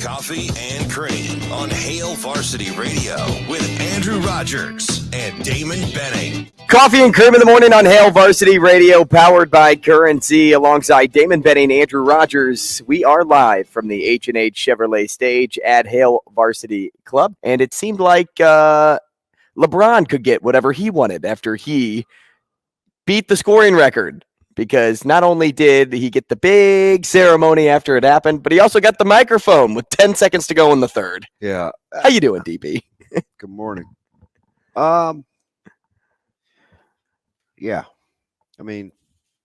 Coffee and Cream on Hail Varsity Radio with Andrew Rogers and Damon Benning. Coffee and Cream in the morning on Hail Varsity Radio, powered by Currency, alongside Damon Benning, Andrew Rogers. We are live from the H&H Chevrolet stage at Hail Varsity Club, and it seemed like LeBron could get whatever he wanted after he beat the scoring record, because not only did he get the big ceremony after it happened, but he also got the microphone with 10 seconds to go in the third. Yeah. How you doing, DB? Good morning. Yeah. I mean,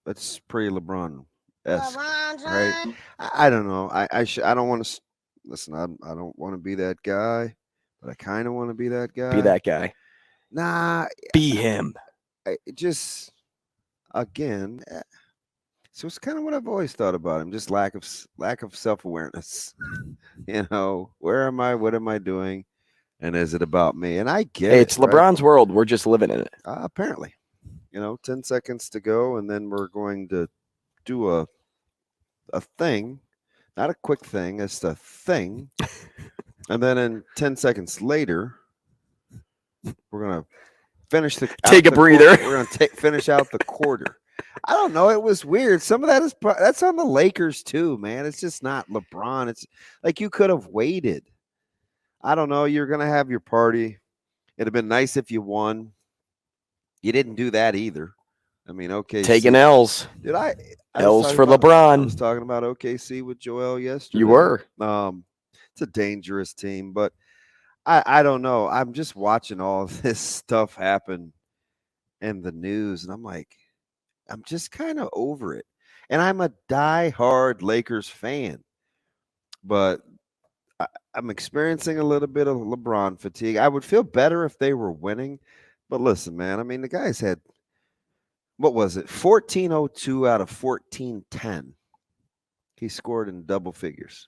that's pretty LeBron-esque, right? I don't know. I don't want to listen. I don't want to be that guy, but I kind of want to be that guy. Be that guy. Nah. Be him. Again, so it's kind of what I've always thought about him, just lack of self-awareness. Where am I? What am I doing? And is it about me? And I get it. It's LeBron's world. We're just living in it. Apparently. 10 seconds to go, and then we're going to do a thing, not a quick thing, it's a thing. And then in 10 seconds later, we're going to finish take a breather. We're going to finish out the quarter. I don't know. It was weird. Some of that's on the Lakers too, man. It's just not LeBron. It's like you could have waited. I don't know. You're going to have your party. It'd have been nice if you won. You didn't do that either. I mean, okay. Taking L's. Did I? L's for LeBron. LeBron. I was talking about OKC with Joel yesterday. You were. It's a dangerous team, but I don't know. I'm just watching all this stuff happen in the news, and I'm like, I'm just kind of over it. And I'm a diehard Lakers fan, but I'm experiencing a little bit of LeBron fatigue. I would feel better if they were winning, but listen, man, I mean, the guys had, what was it, 1402 out of 1410. He scored in double figures.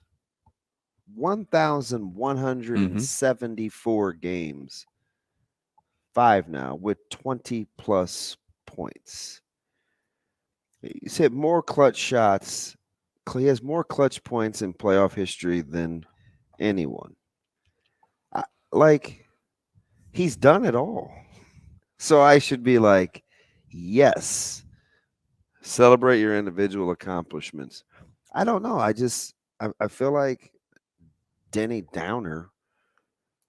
1,174 games. 5 now with 20-plus points. He's hit more clutch shots. He has more clutch points in playoff history than anyone. He's done it all. So I should be like, yes, celebrate your individual accomplishments. I don't know. I feel like Denny Downer,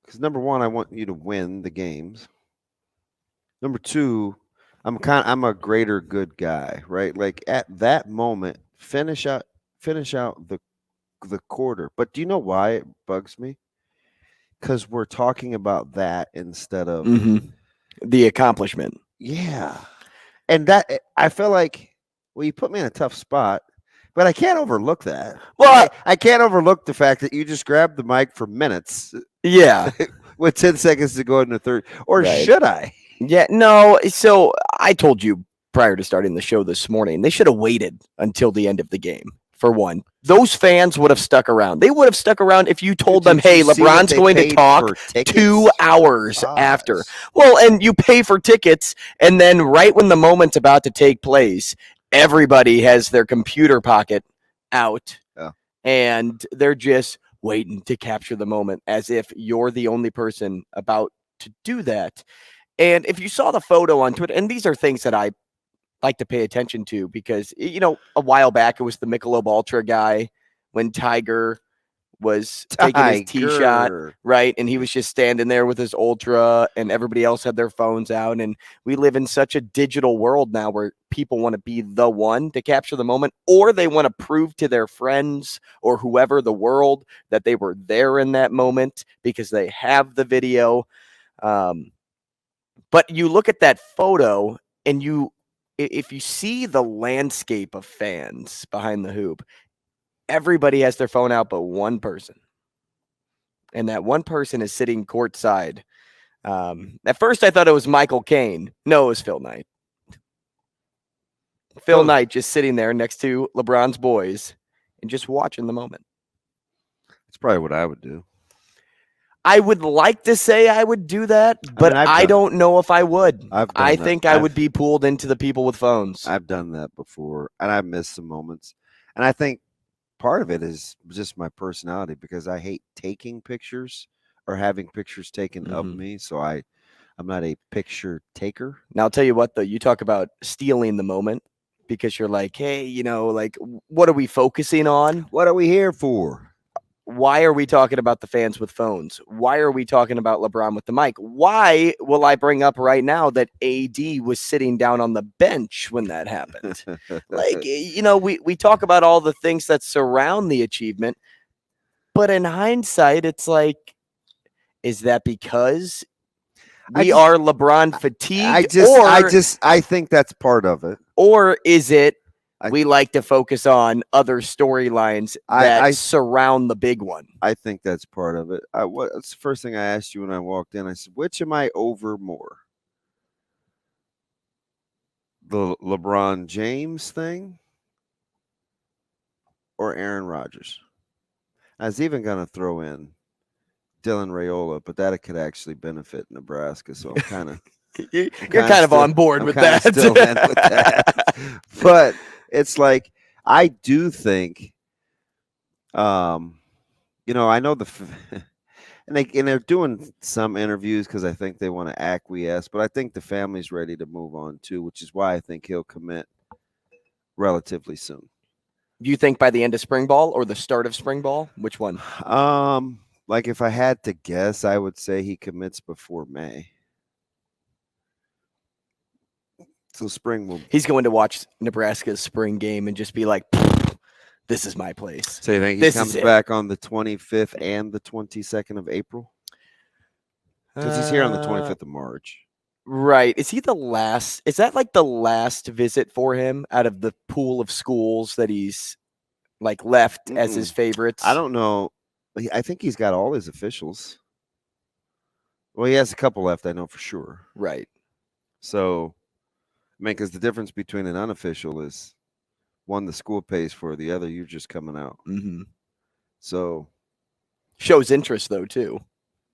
because number one, I want you to win the games. Number two, I'm a greater good guy, right? Like at that moment, finish out the quarter. But do you know why it bugs me? Because we're talking about that instead of the accomplishment. Yeah. And that, I feel like, well, you put me in a tough spot, but I can't overlook that. Well, I can't overlook the fact that you just grabbed the mic for minutes. Yeah. With 10 seconds to go in the third. Or right. Should I? Yeah, no. So I told you prior to starting the show this morning, they should have waited until the end of the game, for one. Those fans would have stuck around. They would have stuck around if you told them, hey, LeBron's going to talk 2 hours after. Well, and you pay for tickets, and then right when the moment's about to take place, everybody has their computer pocket out, and they're just waiting to capture the moment as if you're the only person about to do that. And if you saw the photo on Twitter, and these are things that I like to pay attention to because, a while back it was the Michelob Ultra guy when Tiger was taking his tee shot, right? And he was just standing there with his Ultra and everybody else had their phones out. And we live in such a digital world now where people want to be the one to capture the moment, or they want to prove to their friends or whoever the world that they were there in that moment because they have the video. But you look at that photo and if you see the landscape of fans behind the hoop, everybody has their phone out but one person. And that one person is sitting courtside. At first I thought it was Michael Caine. No, it was Phil Knight. Phil Knight just sitting there next to LeBron's boys and just watching the moment. That's probably what I would do. I would like to say I would do that, but I don't know if I would. I think I would be pulled into the people with phones. I've done that before, and I've missed some moments. And I think part of it is just my personality because I hate taking pictures or having pictures taken of me. So I'm not a picture taker. Now, I'll tell you what, though, you talk about stealing the moment because you're like, hey, like, what are we focusing on? What are we here for? Why are we talking about the fans with phones? Why are we talking about LeBron with the mic? Why will I bring up right now that AD was sitting down on the bench when that happened? Like, we talk about all the things that surround the achievement, but in hindsight, it's like, is that because we are LeBron fatigued? I think that's part of it. Or is it we like to focus on other storylines that surround the big one? I think that's part of it. That's the first thing I asked you when I walked in. I said, which am I over more? The LeBron James thing or Aaron Rodgers? I was even going to throw in Dylan Raiola, but that could actually benefit Nebraska. So I'm kind of you're kind of on board with that. Still in with that. But it's like I do think, I know and they're doing some interviews because I think they want to acquiesce, but I think the family's ready to move on too, which is why I think he'll commit relatively soon. Do you think by the end of spring ball or the start of spring ball? Which one? Like if I had to guess, I would say he commits before May. So spring will. He's going to watch Nebraska's spring game and just be like, this is my place. So you think he comes back on the 25th and the 22nd of April? Because he's here on the 25th of March. Right. Is he the last? Is that like the last visit for him out of the pool of schools that he's like left as his favorites? I don't know. I think he's got all his officials. Well, he has a couple left, I know for sure. Right. So, I mean, because the difference between an unofficial is one the school pays for, the other you're just coming out. Mm-hmm. So, shows interest though too.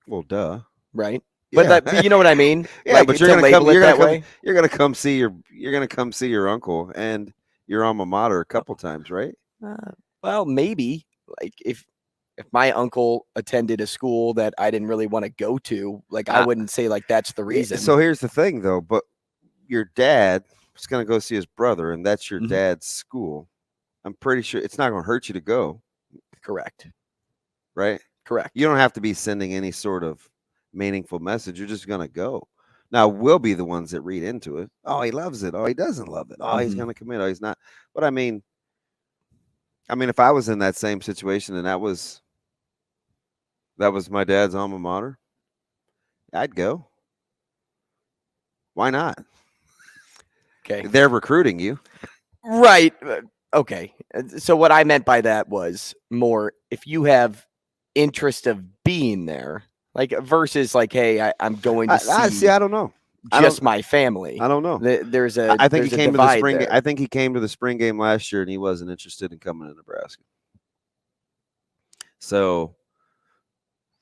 Well, duh. Right. Yeah. But you know what I mean? Yeah, like, but you're gonna come see your uncle and your alma mater a couple times, right? Well, maybe. Like if my uncle attended a school that I didn't really want to go to, like I wouldn't say like that's the reason. So here's the thing though, but your dad is gonna go see his brother, and that's your dad's school. I'm pretty sure it's not gonna hurt you to go. Correct. Right? Correct. You don't have to be sending any sort of meaningful message. You're just gonna go. Now we'll be the ones that read into it. Oh, he loves it. Oh, he doesn't love it. Oh, he's gonna commit. Oh, he's not. But I mean, if I was in that same situation and that was my dad's alma mater, I'd go. Why not? Okay. They're recruiting you. Right. Okay. So what I meant by that was more if you have interest of being there, like versus like, hey, I'm going to see. I don't know. Just my family. I don't know. I think he came to the spring game. I think he came to the spring game last year and he wasn't interested in coming to Nebraska. So,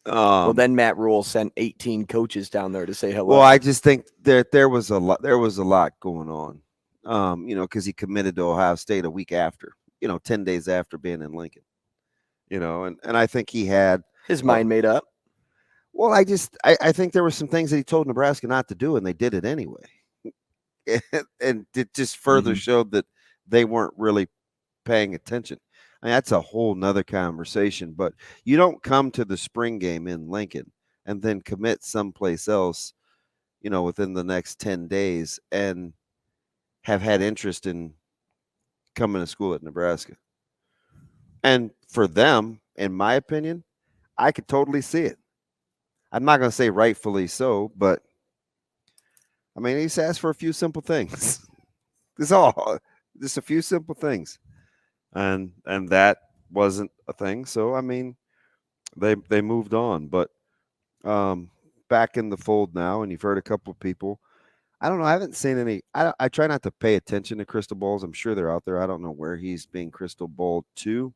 well, then Matt Rule sent 18 coaches down there to say hello. Well, I just think that there was a lot going on. Because he committed to Ohio State a week after, 10 days after being in Lincoln, and I think he had his mind made up. Well, I think there were some things that he told Nebraska not to do, and they did it anyway. And it just further showed that they weren't really paying attention. I mean, that's a whole nother conversation, but you don't come to the spring game in Lincoln and then commit someplace else, within the next 10 days and have had interest in coming to school at Nebraska. And for them, in my opinion, I could totally see it. I'm not going to say rightfully so, but I mean, he's asked for a few simple things. That's all. Just a few simple things. And that wasn't a thing. So, I mean, they moved on. But back in the fold now, and you've heard a couple of people. I don't know. I haven't seen any. I try not to pay attention to crystal balls. I'm sure they're out there. I don't know where he's being crystal balled to.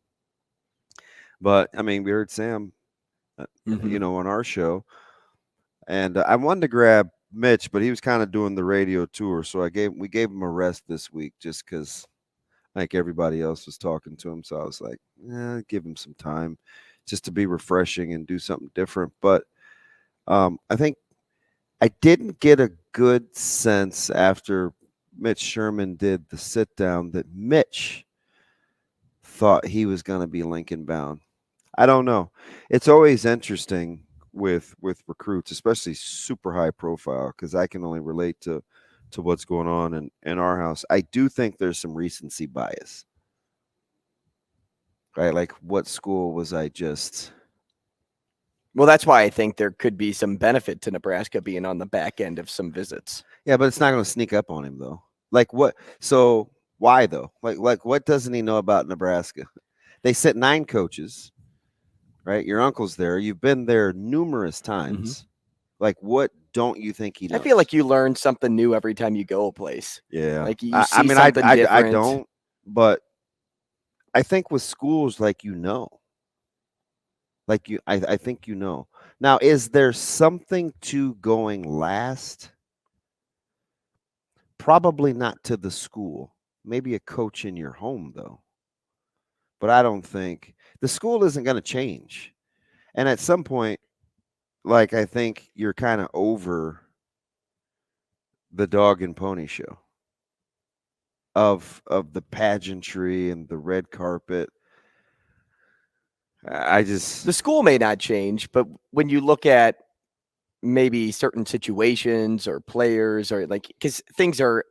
But, I mean, we heard Sam, on our show. And I wanted to grab Mitch, but he was kind of doing the radio tour. So we gave him a rest this week just because like everybody else was talking to him. So I was like, give him some time just to be refreshing and do something different. But I think I didn't get a good sense after Mitch Sherman did the sit down that Mitch thought he was going to be Lincoln bound. I don't know. It's always interesting with recruits, especially super high profile, because I can only relate to what's going on in our house. I do think there's some recency bias. Right? Like, what school was I just? Well, that's why I think there could be some benefit to Nebraska being on the back end of some visits. Yeah, but it's not going to sneak up on him though. Like what? So why though? Like what doesn't he know about Nebraska? They sent 9 coaches, right? Your uncle's there. You've been there numerous times. Like, what don't you think he knows? I feel like you learn something new every time you go a place. Yeah. Like you I see mean, something I different. don't, but I think with schools, like, I think Now, is there something to going last? Probably not to the school. Maybe a coach in your home, though. But I don't think the school isn't going to change. And at some point, like, I think you're kind of over the dog and pony show of the pageantry and the red carpet. The school may not change, but when you look at maybe certain situations or players or like because things are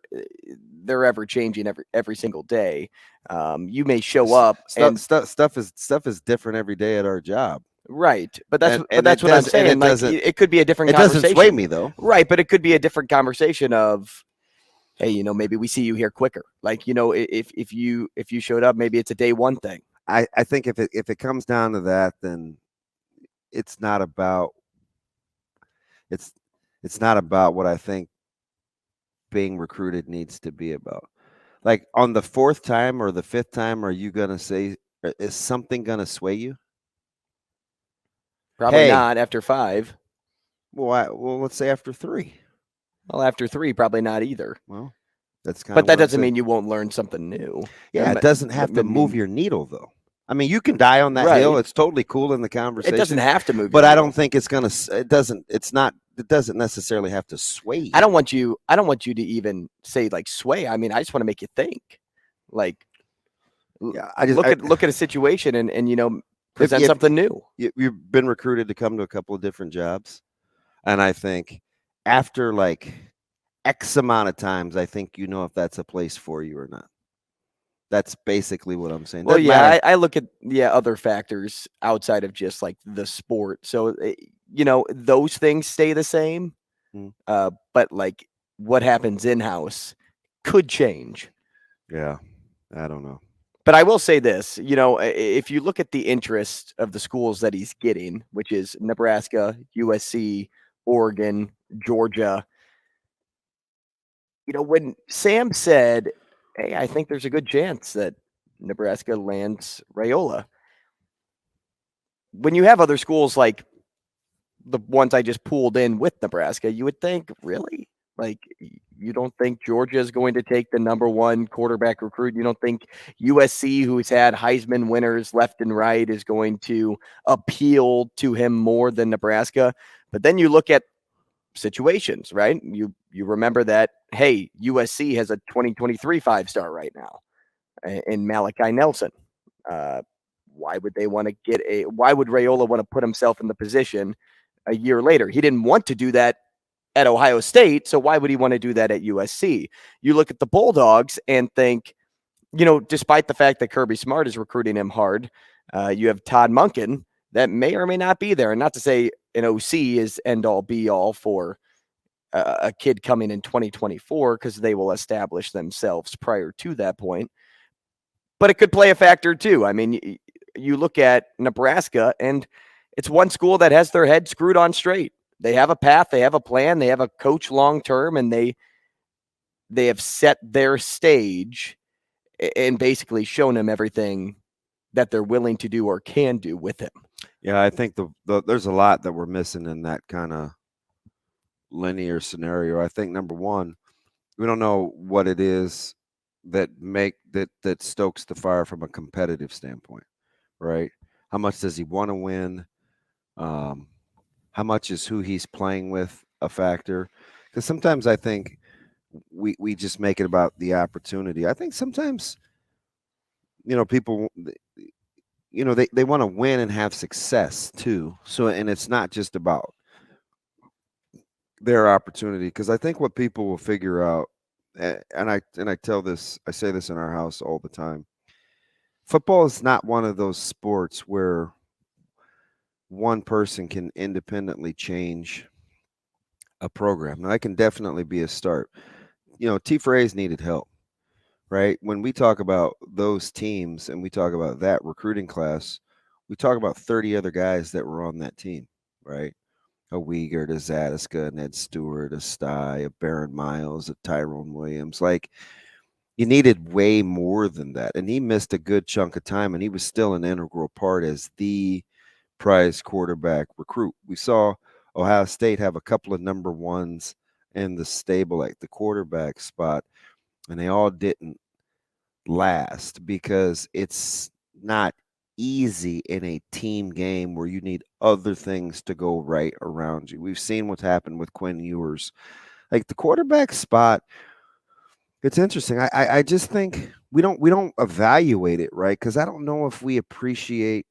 they're ever changing every single day. You may show up and stuff is different every day at our job. Right, but that's And that's what I'm and saying. Like it could be a different conversation. Doesn't sway me though. Right, but it could be a different conversation of, hey, maybe we see you here quicker. Like, if you showed up, maybe it's a day one thing. I think if it comes down to that, then it's not about what I think being recruited needs to be about. Like on the 4th time or the 5th time, are you gonna say, is something gonna sway you? Probably not after 5. Well, let's say after 3. Well, after 3, probably not either. Well, that's kind but of. That doesn't mean you won't learn something new. Yeah, it doesn't have to move your needle though. I mean, you can die on that hill. It's totally cool in the conversation. It doesn't have to move. But I don't think it's gonna. It doesn't. It's not. It doesn't necessarily have to sway you. I don't want you to even say like sway. I mean, I just want to make you think. Like, yeah, look at a situation and present something new. You've been recruited to come to a couple of different jobs, and I think after like X amount of times, I think if that's a place for you or not. That's basically what I'm saying. Well, yeah, I look at other factors outside of just like the sport. So those things stay the same, but like what happens in house could change. Yeah, I don't know. But I will say this, if you look at the interest of the schools that he's getting, which is Nebraska, USC, Oregon, Georgia, when Sam said, hey, I think there's a good chance that Nebraska lands Raiola. When you have other schools like the ones I just pulled in with Nebraska, you would think, really? Like, you don't think Georgia is going to take the number 1 quarterback recruit? You don't think USC, who's had Heisman winners left and right, is going to appeal to him more than Nebraska? But then you look at situations, right? You remember that, hey, USC has a 2023 5-star right now in Malachi Nelson. Why would Raiola want to put himself in the position a year later? He didn't want to do that at Ohio State, so why would he want to do that at USC? You look at the Bulldogs and think, despite the fact that Kirby Smart is recruiting him hard, you have Todd Monken that may or may not be there. And not to say an OC is end-all, be-all for a kid coming in 2024, because they will establish themselves prior to that point. But it could play a factor too. I mean, you look at Nebraska, and it's one school that has their head screwed on straight. They have a path, they have a plan, they have a coach long-term, and they have set their stage and basically shown him everything that they're willing to do or can do with him. Yeah, I think there's a lot that we're missing in that kind of linear scenario. I think number one, we don't know what it is that stokes the fire from a competitive standpoint, right? How much does he want to win? How much is who he's playing with a factor? Because sometimes I think we just make it about the opportunity. I think sometimes, people, they want to win and have success too. So, and it's not just about their opportunity. Because I think what people will figure out, and I say this in our house all the time. Football is not one of those sports where one person can independently change a program. Now, that can definitely be a start. T4A's needed help, right? When we talk about those teams and we talk about that recruiting class, we talk about 30 other guys that were on that team, right? A Wiegert, a Zadiska, a Ned Stewart, a Sty, a Baron Miles, a Tyrone Williams. Like, you needed way more than that. And he missed a good chunk of time, and he was still an integral part as the prize quarterback recruit. We saw Ohio State have a couple of number ones in the stable at the quarterback spot, and they all didn't last because it's not easy in a team game where you need other things to go right around you. We've seen what's happened with Quinn Ewers. Like, the quarterback spot, it's interesting. I just think we don't evaluate it right, because I don't know if we appreciate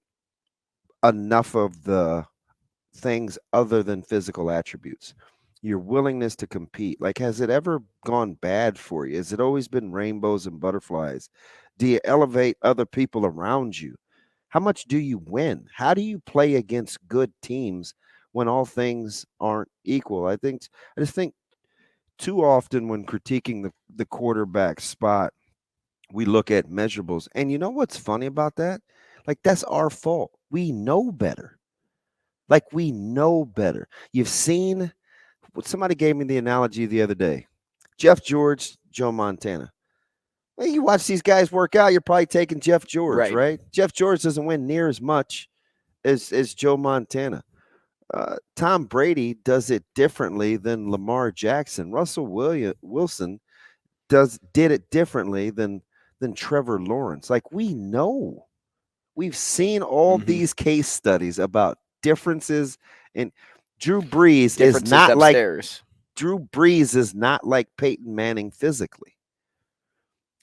enough of the things other than physical attributes. Your willingness to compete. Like, has it ever gone bad for you? Has it always been rainbows and butterflies? Do you elevate other people around you? How much do you win? How do you play against good teams when all things aren't equal? I just think too often when critiquing the quarterback spot, we look at measurables. And you know what's funny about that? Like, that's our fault. We know better. Like, we know better. You've seen, somebody gave me the analogy the other day. Jeff George, Joe Montana. Well, you watch these guys work out, you're probably taking Jeff George, right? Jeff George doesn't win near as much as Joe Montana. Tom Brady does it differently than Lamar Jackson. Russell Wilson did it differently than Trevor Lawrence. Like, we know. We've seen all these case studies about differences, and Drew Brees is not like Peyton Manning physically.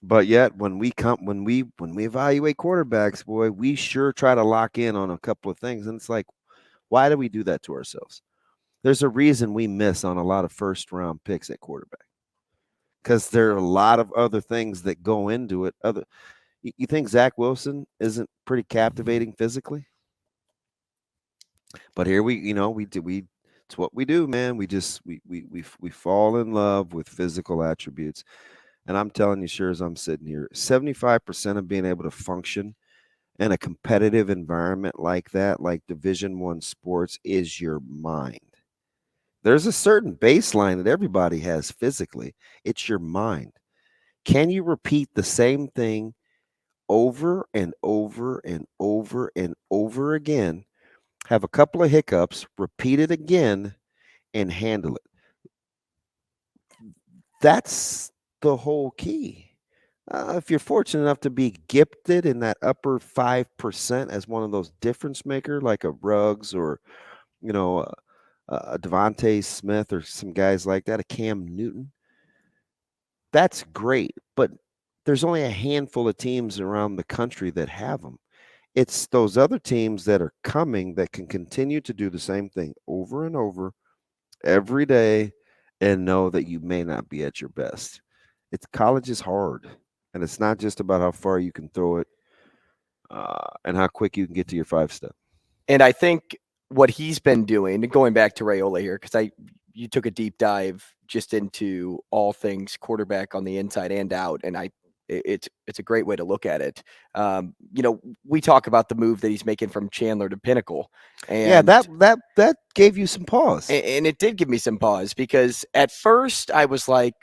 But yet when we evaluate quarterbacks, boy, we sure try to lock in on a couple of things. And it's like, why do we do that to ourselves? There's a reason we miss on a lot of first round picks at quarterback, because there are a lot of other things that go into it. You think Zach Wilson isn't pretty captivating physically? But here it's what we do, man. We fall in love with physical attributes. And I'm telling you, sure as I'm sitting here, 75% of being able to function in a competitive environment like that, like Division I sports, is your mind. There's a certain baseline that everybody has physically. It's your mind. Can you repeat the same thing over and over and over and over again, have a couple of hiccups, repeat it again, and handle it? That's the whole key. If you're fortunate enough to be gifted in that upper 5% as one of those difference maker, like a Ruggs or, a Devontae Smith or some guys like that, a Cam Newton, that's great. But there's only a handful of teams around the country that have them. It's those other teams that are coming that can continue to do the same thing over and over every day and know that you may not be at your best. College is hard, and it's not just about how far you can throw it and how quick you can get to your 5-step. And I think what he's been doing, going back to Raiola here, because you took a deep dive just into all things quarterback on the inside and out, and it's a great way to look at it. We talk about the move that he's making from Chandler to Pinnacle, and that gave you some pause, and it did give me some pause, because at first I was like,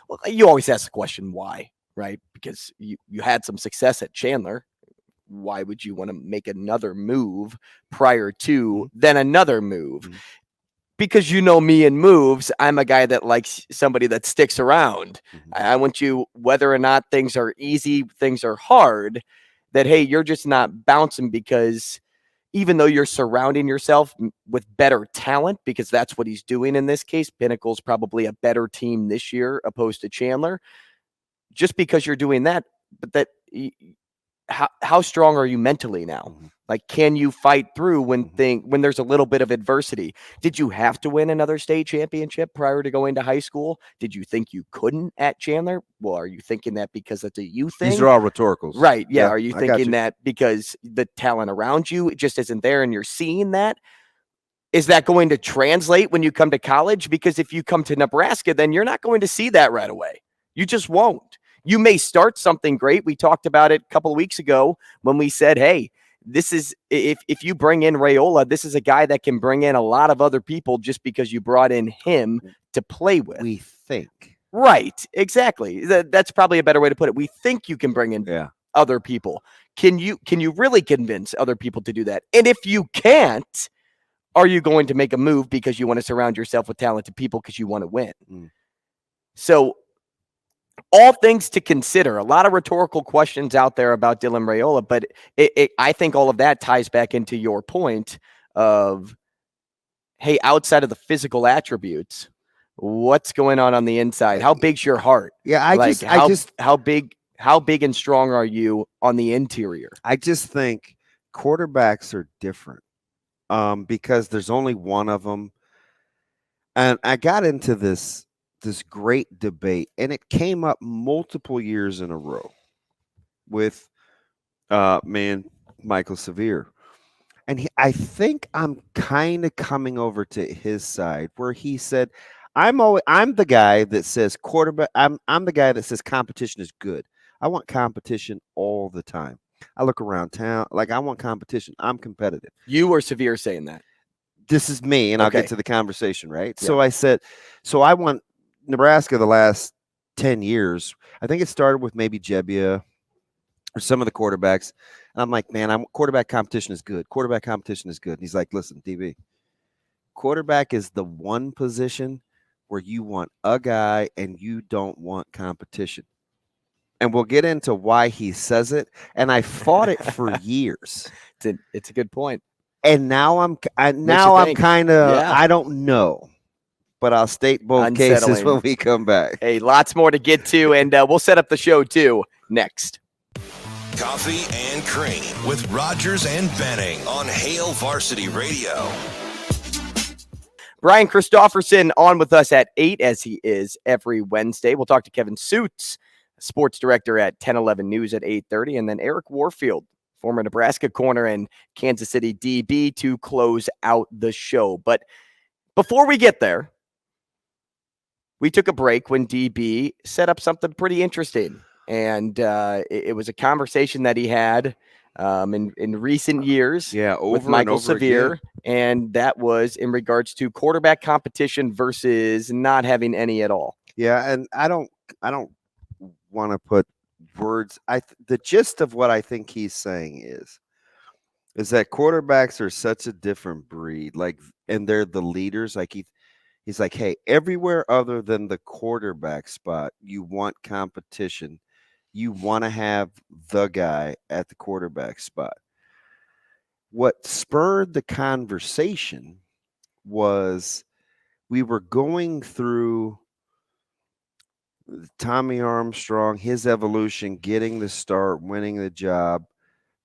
well, you always ask the question why, right? Because you had some success at Chandler. Why would you want to make another move prior to then another move? because you know me and moves, I'm a guy that likes somebody that sticks around. I want you, whether or not things are easy, things are hard, that, hey, you're just not bouncing because even though you're surrounding yourself with better talent, because that's what he's doing in this case, Pinnacle's probably a better team this year opposed to Chandler. Just because you're doing that, but that how strong are you mentally now? Like, can you fight through when there's a little bit of adversity? Did you have to win another state championship prior to going to high school? Did you think you couldn't at Chandler? Well, are you thinking that because it's a you thing? These are all rhetoricals. Right. Yeah. Are you I got thinking that because the talent around you just isn't there and you're seeing that? Is that going to translate when you come to college? Because if you come to Nebraska, then you're not going to see that right away. You just won't. You may start something great. We talked about it a couple of weeks ago when we said, hey, this is if you bring in Raiola, this is a guy that can bring in a lot of other people just because you brought in him to play with. We think. Right. Exactly. That's probably a better way to put it. We think you can bring in other people. Can you really convince other people to do that? And if you can't, are you going to make a move because you want to surround yourself with talented people because you want to win? So all things to consider, a lot of rhetorical questions out there about Dylan Raiola, but I think all of that ties back into your point of, hey, outside of the physical attributes, what's going on the inside? How big's your heart? Yeah, how big and strong are you on the interior? I just think quarterbacks are different because there's only one of them. And I got into this great debate, and it came up multiple years in a row with Michael Severe. And I think I'm kind of coming over to his side where he said, I'm the guy that says quarterback. I'm the guy that says competition is good. I want competition all the time. I look around town, like I want competition. I'm competitive. You or Severe saying that? This is me, and I'll get to the conversation, right? Yeah. So I said, so I want Nebraska the last 10 years. I think it started with maybe Jebbia or some of the quarterbacks. And I'm like, man, quarterback competition is good. Quarterback competition is good. And he's like, listen, DB, quarterback is the one position where you want a guy and you don't want competition. And we'll get into why he says it. And I fought it for years. It's a good point. And now I'm kind of, I don't know. But I'll state both cases when we come back. Hey, lots more to get to, and we'll set up the show, too, next. Coffee and Cream with Rogers and Benning on Hail Varsity Radio. Brian Christopherson on with us at 8, as he is every Wednesday. We'll talk to Kevin Sjuts, sports director at 1011 News at 8:30, and then Eric Warfield, former Nebraska corner and Kansas City DB, to close out the show. But before we get there, we took a break when DB set up something pretty interesting. And it was a conversation that he had in recent years with Michael Severe. And that was in regards to quarterback competition versus not having any at all. Yeah, and I don't want to put words. The gist of what I think he's saying is that quarterbacks are such a different breed. Like, and they're the leaders. Like he's like, hey, everywhere other than the quarterback spot, you want competition. You want to have the guy at the quarterback spot. What spurred the conversation was we were going through Tommy Armstrong, his evolution, getting the start, winning the job,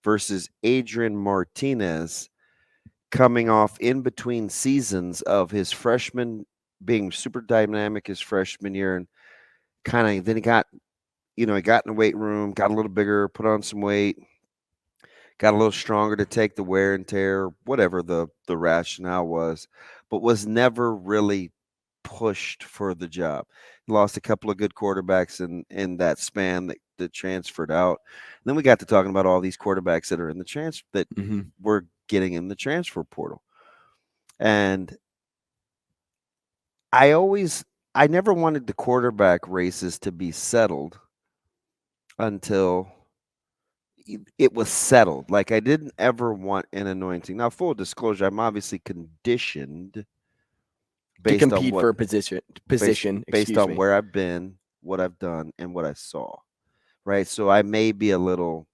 versus Adrian Martinez coming off in between seasons of his freshman, being super dynamic his freshman year, and kind of then he got in the weight room, got a little bigger, put on some weight, got a little stronger to take the wear and tear, whatever the rationale was, but was never really pushed for the job. Lost a couple of good quarterbacks in that span that transferred out. And then we got to talking about all these quarterbacks that are in the transfer that were getting in the transfer portal. And I never wanted the quarterback races to be settled until it was settled. Like, I didn't ever want an anointing. Now, full disclosure, I'm obviously conditioned to compete for a position. Based on where I've been, what I've done, and what I saw. Right. So I may be a little,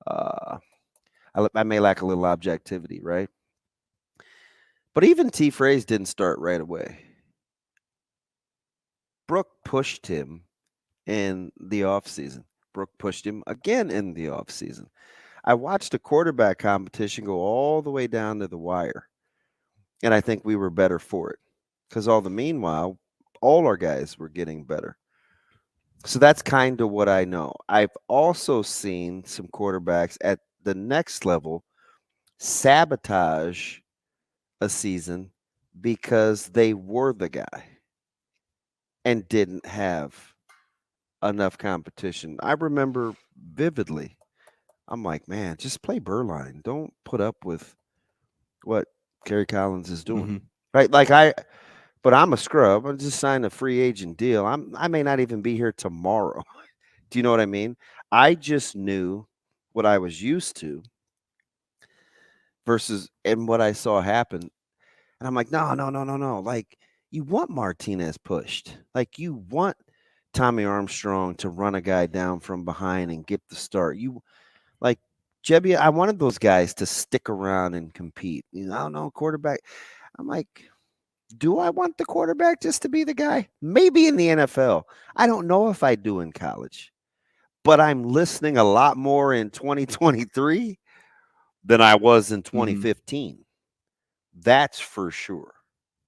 I may lack a little objectivity. Right. But even T. Fraze didn't start right away. Brooke pushed him in the offseason. Brooke pushed him again in the offseason. I watched a quarterback competition go all the way down to the wire. And I think we were better for it. Because meanwhile, all our guys were getting better. So that's kind of what I know. I've also seen some quarterbacks at the next level sabotage a season because they were the guy and didn't have enough competition. I remember vividly, I'm like, man, just play Burline. Don't put up with what Kerry Collins is doing. Right? But I'm a scrub. I just signed a free agent deal. I may not even be here tomorrow. Do you know what I mean? I just knew what I was used to versus and what I saw happen. And I'm like, no. Like, you want Martinez pushed. Like, you want Tommy Armstrong to run a guy down from behind and get the start. You like Jebby, I wanted those guys to stick around and compete. I don't know, quarterback. I'm like, do I want the quarterback just to be the guy? Maybe in the NFL. I don't know if I do in college. But I'm listening a lot more in 2023 than I was in 2015. That's for sure.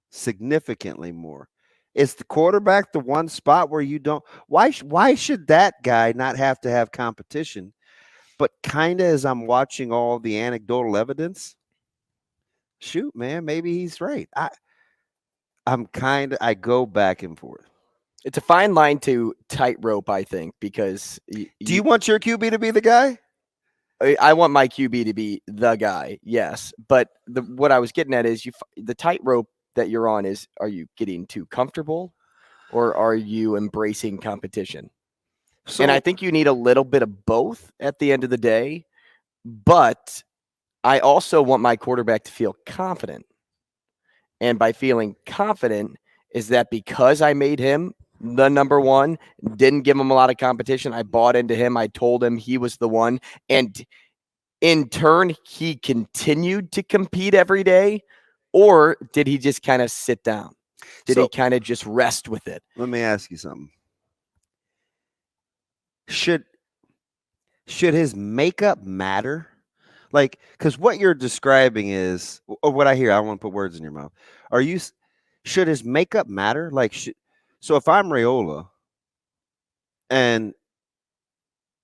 Significantly more. Is the quarterback the one spot where you don't? Why should that guy not have to have competition? But kind of as I'm watching all the anecdotal evidence, shoot, man, maybe he's right. I go back and forth. It's a fine line to tightrope, I think, because do you want your QB to be the guy? I want my QB to be the guy, yes. But what I was getting at is the tightrope that you're on is, are you getting too comfortable or are you embracing competition? And I think you need a little bit of both at the end of the day. But I also want my quarterback to feel confident. And by feeling confident, is that because I made him the number one, didn't give him a lot of competition, I bought into him, I told him he was the one, and in turn, he continued to compete every day? Or did he just kind of sit down? Did he kind of just rest with it? Let me ask you something. Should his makeup matter? Like, because what you're describing is, or what I hear, I don't want to put words in your mouth. Should his makeup matter? Like, so if I'm Raiola, and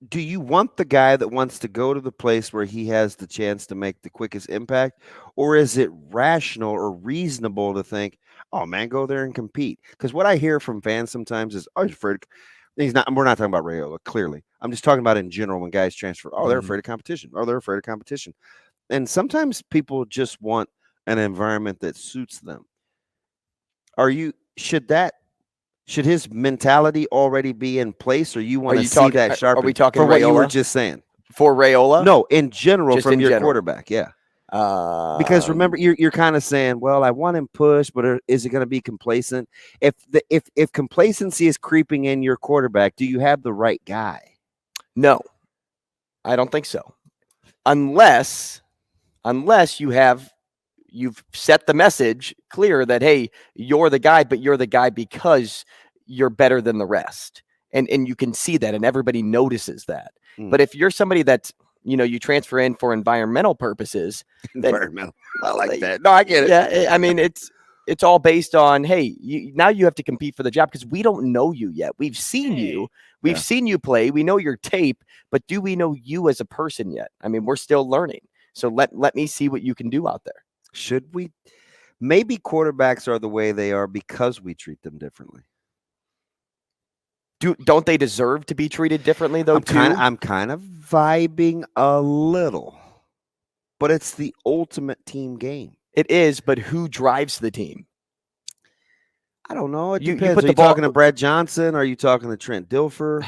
do you want the guy that wants to go to the place where he has the chance to make the quickest impact? Or is it rational or reasonable to think, oh man, go there and compete? Because what I hear from fans sometimes is, oh, he's afraid. We're not talking about Raiola, clearly. I'm just talking about in general when guys transfer. Oh, they're afraid of competition. Oh, they're afraid of competition. And sometimes people just want an environment that suits them. Should his mentality already be in place, or you want to see that sharpen? Are we talking for Raiola? What you were just saying? For Raiola? No, in general, just from in your general. quarterback, yeah. Because remember, you're kind of saying, well, I want him pushed, but is it going to be complacent? If complacency is creeping in your quarterback, do you have the right guy? No, I don't think so. Unless you've set the message clear that, hey, you're the guy, but you're the guy because you're better than the rest. And you can see that, and everybody notices that. But if you're somebody that, you transfer in for environmental purposes. Environmental. I like that. No, I get it. Yeah, I mean, it's all based on, hey, now you have to compete for the job because we don't know you yet. We've seen you. We've seen you play. We know your tape, but do we know you as a person yet? I mean, we're still learning. So let me see what you can do out there. Should we? Maybe quarterbacks are the way they are because we treat them differently. Don't they deserve to be treated differently, though, I'm kind of vibing a little. But it's the ultimate team game. It is, but who drives the team? I don't know. It depends. Are you talking to Brad Johnson? Are you talking to Trent Dilfer?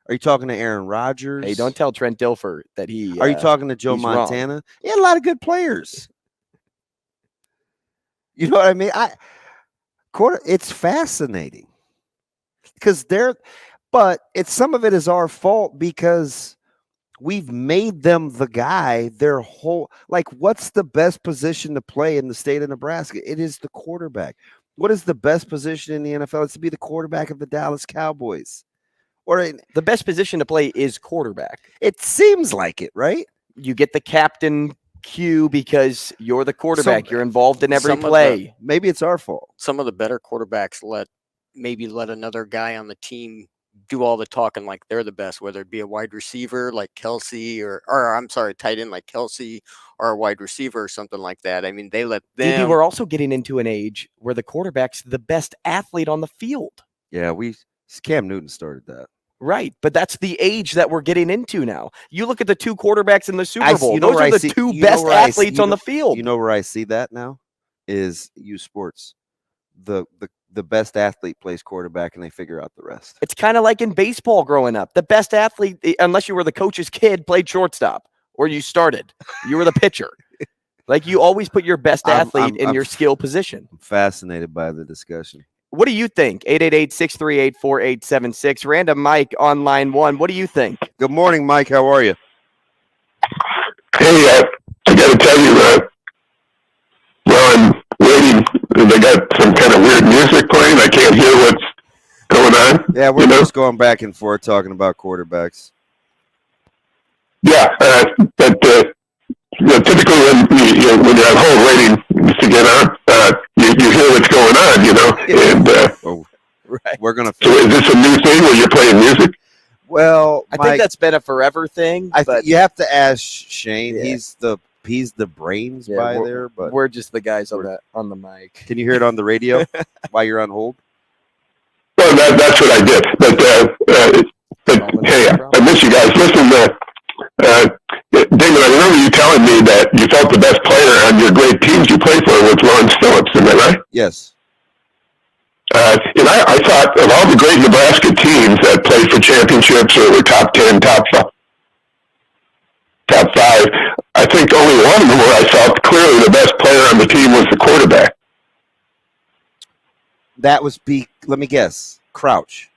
Are you talking to Aaron Rodgers? Hey, don't tell Trent Dilfer that he... Are you talking to Joe Montana? Wrong. He had a lot of good players. You know what I mean? It's fascinating because some of it is our fault because we've made them the guy their whole. Like, what's the best position to play in the state of Nebraska? It is the quarterback. What is the best position in the NFL? It's to be the quarterback of the Dallas Cowboys. The best position to play is quarterback. It seems like it, right? You get the captain cue because you're the quarterback. You're involved in every play. Maybe it's our fault. Some of the better quarterbacks let another guy on the team do all the talking like they're the best, whether it be a wide receiver like Kelsey or I'm sorry, tight end like Kelsey or a wide receiver or something like that. I mean, they let them. Maybe we're also getting into an age where the quarterback's the best athlete on the field. Yeah, Cam Newton started that. Right, but that's the age that we're getting into now. You look at the two quarterbacks in the Super Bowl. Those are the two best athletes on the field. You know where I see that now? Is U Sports. The best athlete plays quarterback, and they figure out the rest. It's kind of like in baseball growing up. The best athlete, unless you were the coach's kid, played shortstop, or you started. You were the pitcher. Like, you always put your best athlete in your skill position. I'm fascinated by the discussion. What do you think? 888-638-4876. Random Mike on line 1. What do you think? Good morning, Mike. How are you? Hey, I got to tell you, while I'm waiting, they got some kind of weird music playing. I can't hear what's going on. Yeah, we're just going back and forth talking about quarterbacks. Yeah, but typically when you're on hold waiting to get on, you hear what's going on, and right. We're gonna. So is this a new thing where you're playing music? Well, I think that's been a forever thing. But you have to ask Shane. Yeah. He's the brains there, but we're just the guys on the mic. Can you hear it on the radio while you're on hold? Well, that's what I did. But hey, I miss you guys. Listen, Damon, I remember you telling me that you felt the best player on your great teams you played for was Lawrence Phillips. Am I right? Yes. And I thought of all the great Nebraska teams that played for championships or were top 10, top 5, I think only one of them where I felt clearly the best player on the team was the quarterback. That was let me guess, Crouch.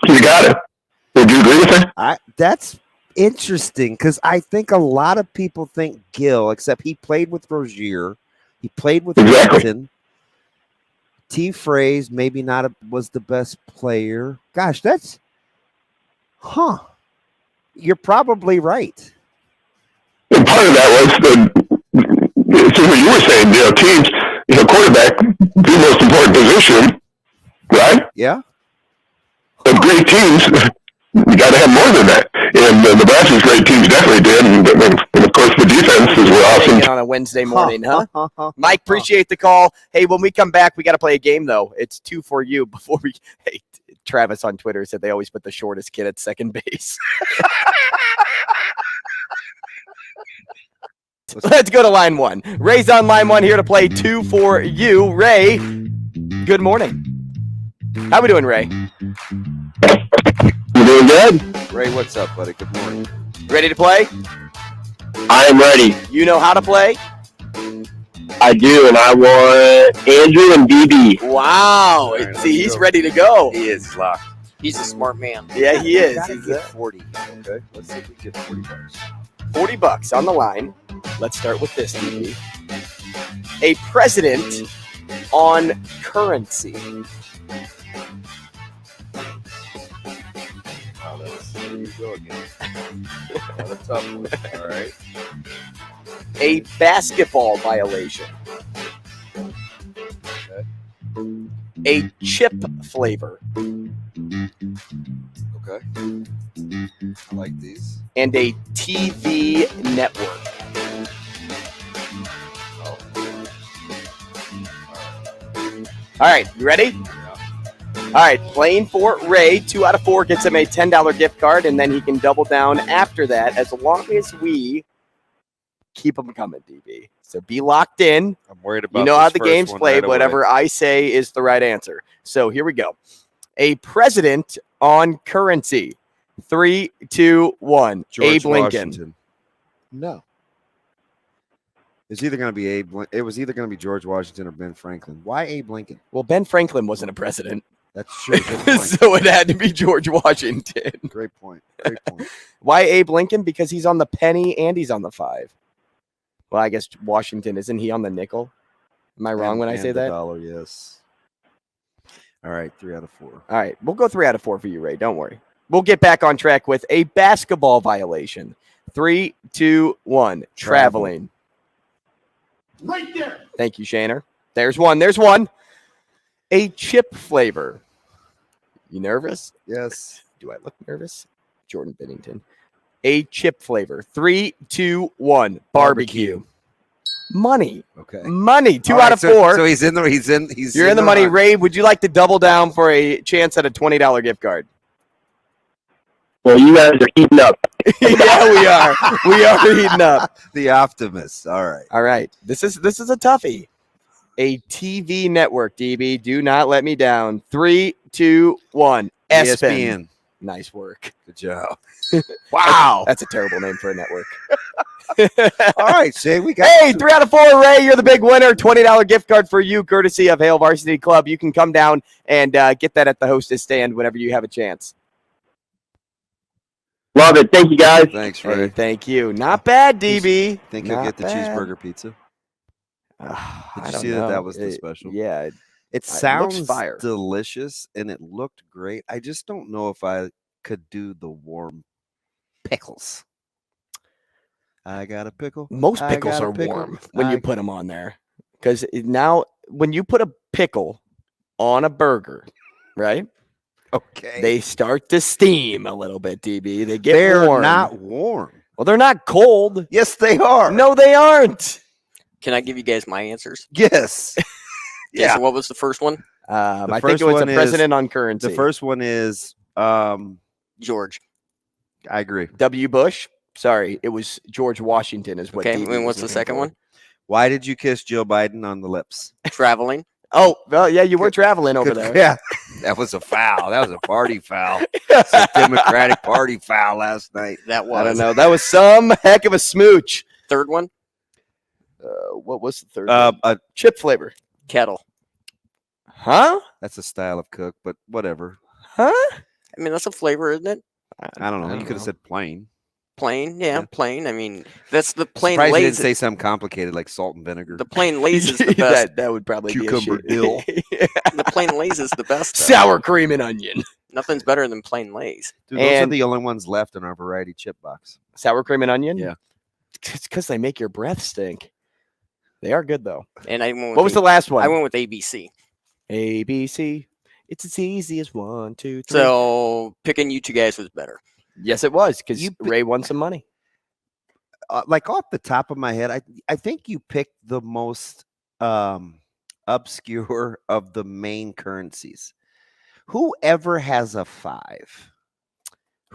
You got it. Would you agree with that? That's interesting because I think a lot of people think Gill, except he played with Rozier, he played with Clinton. T. Fraze maybe was the best player. Gosh, you're probably right. And part of that was what you were saying, teams, quarterback, the most important position, right? Yeah. But great teams, you got to have more than that. And Nebraska's great teams definitely did. And of course, the defenses were awesome. On a Wednesday morning, huh? Mike, appreciate the call. Hey, when we come back, we got to play a game, though. It's 2 for you before we – hey, Travis on Twitter said they always put the shortest kid at second base. Let's go to line 1. Ray's on line 1 here to play 2 for you. Ray, good morning. How we doing, Ray? You doing good? Ray, what's up, buddy? Good morning. Ready to play? I am ready. You know how to play? I do, and I want Andrew and BB. Wow. Right, see, he's ready to go. He is locked. He's a smart man. Yeah, he is. He's at 40. Okay, let's see if we get $40. $40 on the line. Let's start with this, DB. A president on currency. Here you go again. Another tough one. All right. A basketball violation. Okay. A chip flavor. Okay. I like these. And a TV network. Oh. All right, you ready? All right, playing for Ray. 2 out of 4 gets him a $10 gift card, and then he can double down after that as long as we keep them coming, DB. So be locked in. I'm worried about you know this how the first game's one played. right Whatever away. I say is the right answer. So here we go. A president on currency. 3, 2, 1. George Abe Lincoln. Washington. No. It's either going to be it was either going to be George Washington or Ben Franklin. Why Abe Lincoln? Well, Ben Franklin wasn't a president, That's true. Good point. so it had to be George Washington. Great point. Great point. Why Abe Lincoln? Because he's on the penny and he's on the 5. Well, I guess Washington, isn't he on the nickel? Am I wrong when I say the that? dollar, yes. All right, 3 out of 4. All right, we'll go 3 out of 4 for you, Ray. Don't worry. We'll get back on track with a basketball violation. 3, 2, 1. Traveling. Right there. Thank you, Shaner. There's one. There's one. A chip flavor. You nervous? Yes. Do I look nervous? Jordan Bennington. A chip flavor. 3, 2, 1. Barbecue. Money. Okay. Money. 2 All out right, of so- 4. So he's in the. You're in the money. run. Ray, would you like to double down for a chance at a $20 gift card? Well, you guys are heating up. Yeah, we are. We are heating up. The optimist. All right. All right. This is a toughie. A TV network, DB. Do not let me down. 3, 2, 1. ESPN. ESPN. Nice work. Good job. Wow. That's a terrible name for a network. All right, Shane. We got. Hey, 3 out of 4, Ray. You're the big winner. $20 gift card for you, courtesy of Hale Varsity Club. You can come down and get that at the hostess stand whenever you have a chance. Love it. Thank you, guys. Thanks, Hey, Ray. thank you. Not bad, DB. Think he'll Not get the bad. cheeseburger pizza? Did I you don't see know. that was the special? Yeah. It looks sounds fire. delicious and it looked great. I just don't know if I could do the warm pickles. I got a pickle. Most I pickles got a are pickle. warm when I- you put them on there. Because now, when you put a pickle on a burger, right? Okay. They start to steam a little bit, DB. They get They're warm. not warm. Well, they're not cold. Yes, they are. No, they aren't. Can I give you guys my answers? Yes. Okay, Yeah. So what was the first one? The I think first it was a one is- president on currency. The first one is George. I agree. W. Bush. Sorry, it was George Washington is what Okay, DB and was what's the looking second for. one? Why did you kiss Joe Biden on the lips? Traveling. Oh, well, yeah, you were traveling over there. Yeah. That was a foul. That was a party foul. It's a Democratic Party foul last night. That was. I don't know. That was some heck of a smooch. Third one. What was the third one? Chip flavor. Kettle. Huh? That's a style of cook, but whatever. Huh? I mean, that's a flavor, isn't it? I don't know. I You don't could have know. said plain. Plain. Yeah, Yeah. plain. I mean, that's the plain Surprised you didn't lays. say something complicated like salt and vinegar. The plain lays is the best. that would probably Cucumber be a dill. The plain lays is the best. though. Sour cream and onion. Nothing's better than plain lays. Dude, those are and- the only ones left in our variety chip box. Sour cream and onion? Yeah. It's because they make your breath stink. They are good, though. And I went with What was the last one? I went with ABC. A, B, C. It's as easy as 1, 2, 3. So picking you two guys was better. yes, it was because You Ray won some money. Like off the top of my head, I think you picked the most obscure of the main currencies. Whoever has a 5.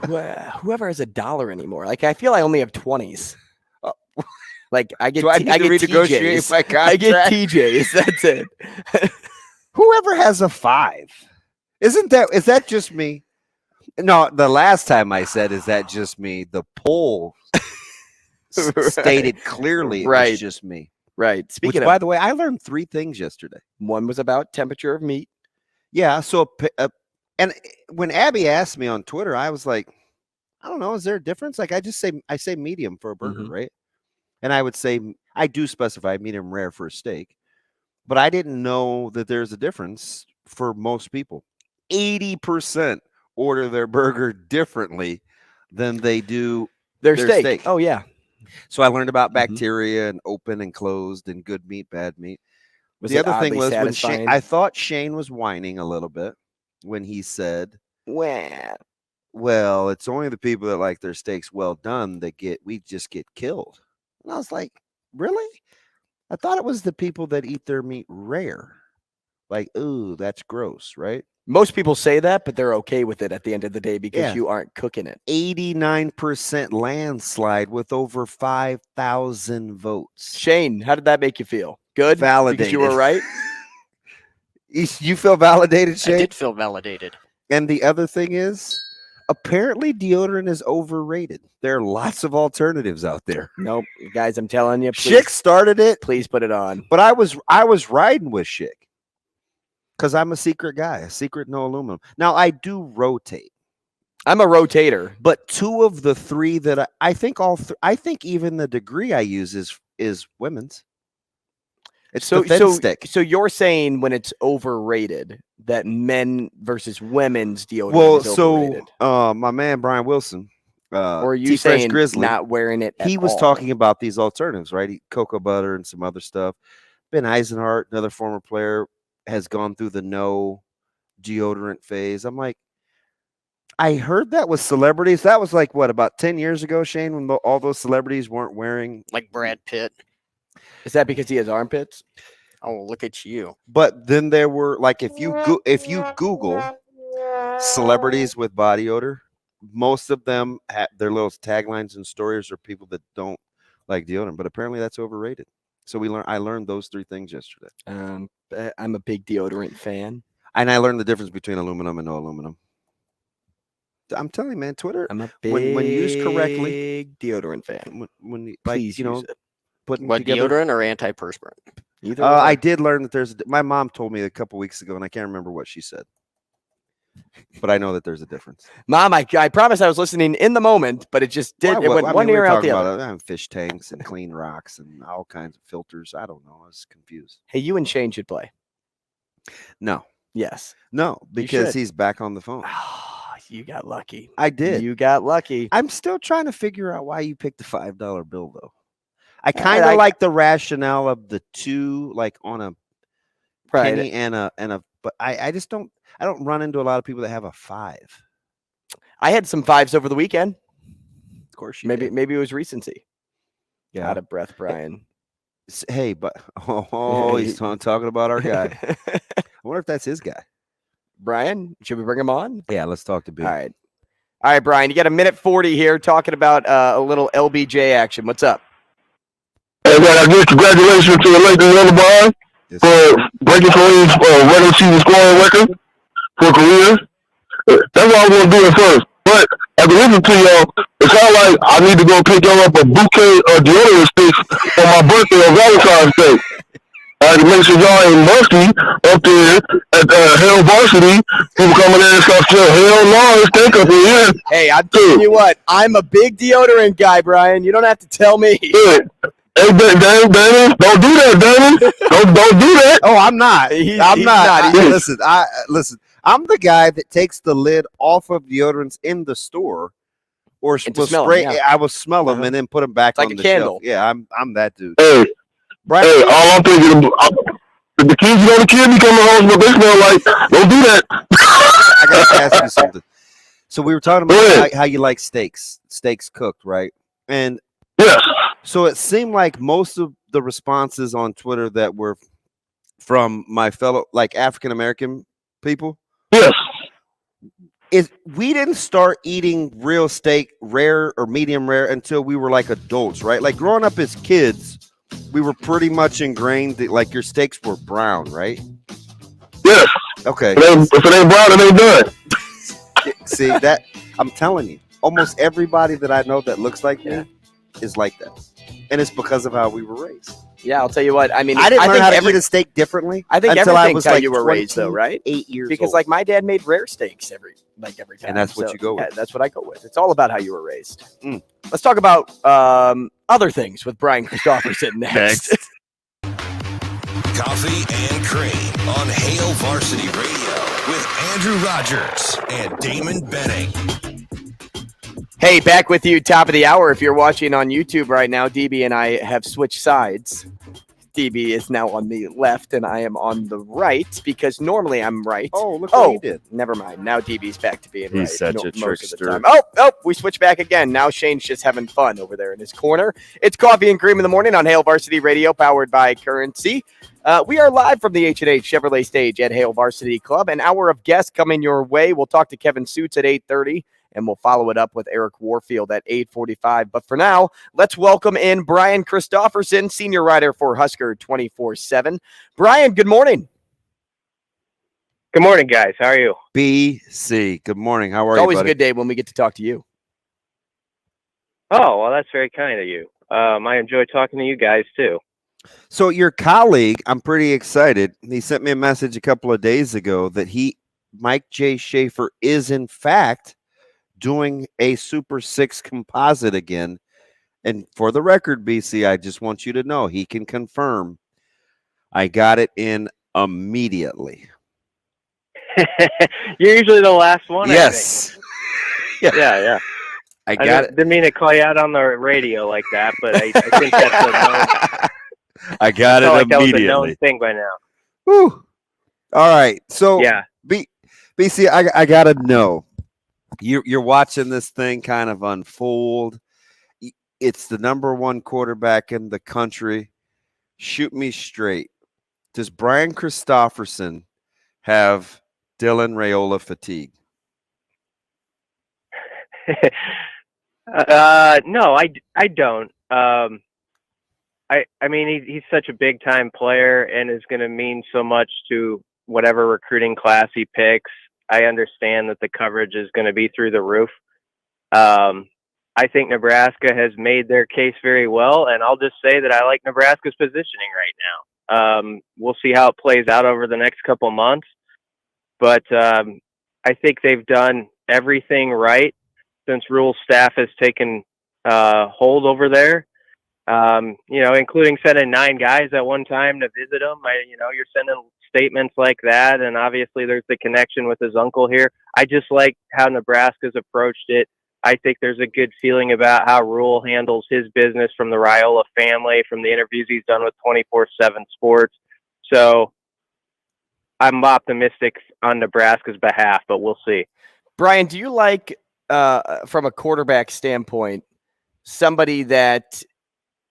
Whoever has $1 anymore. Like, I feel I only have 20s. Like, I get, Do I need I to get renegotiate TJs. my I get contract? TJs. That's it. Whoever has a 5. Is that just me? No, the last time I said, is that just me? The poll stated clearly it Right. was just me. Right. Which, Speaking by of, the way, I learned 3 things yesterday. one was about temperature of meat. Yeah. So, and when Abby asked me on Twitter, I was like, I don't know. Is there a difference? Like, I say medium for a burger, Mhm. right? And I would say, I do specify medium rare for a steak, but I didn't know that there's a difference for most people. 80% order their burger differently than they do. Their Their steak. steak. Oh, yeah. So I learned about Mhm. bacteria and open and closed and good meat, bad meat. Was The it other thing oddly was when satisfying? I thought Shane was whining a little bit when he said, well, it's only the people that like their steaks well done that we just get killed. And I was like, really? I thought it was the people that eat their meat rare. Like, ooh, that's gross, right? Most people say that, but they're okay with it at the end of the day because Yeah. you aren't cooking it. 89% landslide with over 5,000 votes. Shane, how did that make you feel? Good? Because you were Validated. right? You feel validated, I Shane? did feel validated. And the other thing is, Apparently, deodorant is overrated. There are lots of alternatives out there. Nope, guys, I'm telling you, Schick started it, please put it on. but I was riding with Schick because I'm a secret guy, a secret no aluminum. Now I do rotate. I'm a rotator, But 2 of the 3 that I think I think even the degree I use is women's. It's the thin stick. So you're saying when it's overrated that men versus women's deodorant is overrated? My man Brian Wilson, Or are you T-Fresh saying Grizzly, not wearing it at he was all? talking about these alternatives, right? Cocoa butter and some other stuff. Ben Eisenhart, another former player, has gone through the no deodorant phase. I'm like, I heard that with celebrities. That was like what, about 10 years ago, Shane, when all those celebrities weren't wearing. Like Brad Pitt. Is that because he has armpits? Oh, look at you. But then there were like if you Google celebrities with body odor, most of them have their little taglines and stories are people that don't like deodorant. But apparently that's overrated. So I learned those 3 things yesterday. I'm a big deodorant fan. And I learned the difference between aluminum and no aluminum. I'm telling you, man, Twitter. I'm a big when used correctly, deodorant fan. when Please use it. putting What, together. deodorant or antiperspirant? Either I did learn that there's. My mom told me a couple weeks ago, and I can't remember what she said, but I know that there's a difference. Mom, I promise I was listening in the moment, but it just did. It went one ear out the other. Fish tanks and clean rocks and all kinds of filters. I don't know. I was confused. Hey, you and Shane should play. No, Yes. because should. he's back on the phone. Oh, you got lucky. I did. You got lucky. I'm still trying to figure out why you picked the $5 bill, though. I right, kind of like the rationale of the 2, like on a penny and a. But I just don't. I don't run into a lot of people that have a 5. I had some 5s over the weekend. Of course, you Maybe did. maybe it was recency. Yeah. Out of breath, Brian. Hey, but he's talking about our guy. I wonder if that's his guy. Brian, should we bring him on? Yeah, let's talk to B. All right, Brian. You got a minute 40 here talking about a little LBJ action. What's up? And I give congratulations to the Lakers and LeBron for breaking Kareem's regular season scoring record for career. That's what I was going to do at first. But after listening to y'all, it sounds like I need to go pick y'all up a bouquet of deodorant sticks for my birthday on Valentine's Day. I had to make sure y'all ain't musty up there at Hale Varsity. People coming in and stuff. Hell no, it's stink up in here. Hey, I'm telling you what. I'm a big deodorant guy, Brian. You don't have to tell me. Yeah. Hey, Danny, don't do that, Danny. Don't do that. Oh, I'm not. He's I'm not. not. Listen. I'm the guy that takes the lid off of deodorants in the store, or will spray. I will smell them and then put them back like on a the candle. shelf. Yeah, I'm that dude. Hey, Brian, hey, all I'm thinking about, the kids, the kids be coming home, but they smell like, don't do that. I got to ask you something. So we were talking about how you like steaks cooked, right? And yes. So it seemed like most of the responses on Twitter that were from my fellow, like African American people, yes, is we didn't start eating real steak, rare or medium rare, until we were like adults, right? Like growing up as kids, we were pretty much ingrained that like your steaks were brown, right? yes. Okay. If it ain't brown, it ain't done. See that? I'm telling you, almost everybody that I know that looks like me is like that, and it's because of how we were raised. Yeah, I'll tell you what. I mean, I didn't learn how to eat a steak differently. I think until everything's I was how like you were raised, though, right? 8 years because old. like my dad made rare steaks every time, and that's what you go with. Yeah, that's what I go with. It's all about how you were raised. Mm. Let's talk about other things with Brian Christopherson next. Coffee and Cream on Hale Varsity Radio with Andrew Rogers and Damon Benning. Hey, back with you, top of the hour. If you're watching on YouTube right now, DB and I have switched sides. DB is now on the left, and I am on the right because normally I'm right. Oh, look what you did. Never mind. Now DB's back to being right. He's such a most of the trickster. time. Oh, we switch back again. Now Shane's just having fun over there in his corner. It's Coffee and Cream in the morning on Hale Varsity Radio, powered by Currency. We are live from the H&H Chevrolet stage at Hale Varsity Club. An hour of guests coming your way. We'll talk to Kevin Sjuts at 8:30. And we'll follow it up with Eric Warfield at 8:45. But for now, let's welcome in Brian Christopherson, senior writer for Husker 24/7. Brian, good morning. Good morning, guys. How are you? BC. Good morning. How are It's you, always buddy? a good day when we get to talk to you. Oh, well, that's very kind of you. I enjoy talking to you guys too. So your colleague, I'm pretty excited. He sent me a message a couple of days ago that Mike J. Schaefer, is in fact doing a Super 6 composite again. And for the record, BC, I just want you to know he can confirm I got it in immediately. You're usually the last one. Yes. I think. Yeah. I got it. Didn't mean to call you out on the radio like that, but I think that's a known. I got it Felt like that was a immediately. known thing by now. Whew. All right. So Yeah. BC, I gotta know. You're watching this thing kind of unfold. It's the number one quarterback in the country. Shoot me straight. Does Brian Christopherson have Dylan Raiola fatigue? No, I don't. I mean, he's such a big time player and is going to mean so much to whatever recruiting class he picks. I understand that the coverage is going to be through the roof. I think Nebraska has made their case very well, and I'll just say that I like Nebraska's positioning right now. We'll see how it plays out over the next couple months, but I think they've done everything right since Rule's staff has taken hold over there. Including sending 9 guys at one time to visit him. You're sending statements like that, and obviously there's the connection with his uncle here. I just like how Nebraska's approached it. I think there's a good feeling about how Rule handles his business from the Raiola family, from the interviews he's done with 24/7 Sports. So I'm optimistic on Nebraska's behalf, but we'll see. Brian, do you like, from a quarterback standpoint, somebody that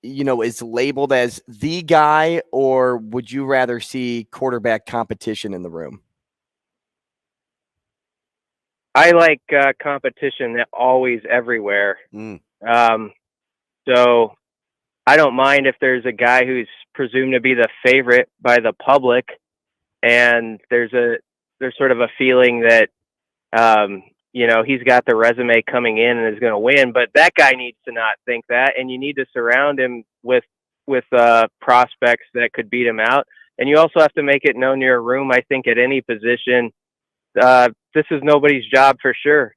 is labeled as the guy, or would you rather see quarterback competition in the room? I like competition always everywhere. So I don't mind if there's a guy who's presumed to be the favorite by the public, and there's sort of a feeling that he's got the resume coming in and is going to win, but that guy needs to not think that, and you need to surround him with prospects that could beat him out. And you also have to make it known to your room, I think, at any position. This is nobody's job for sure.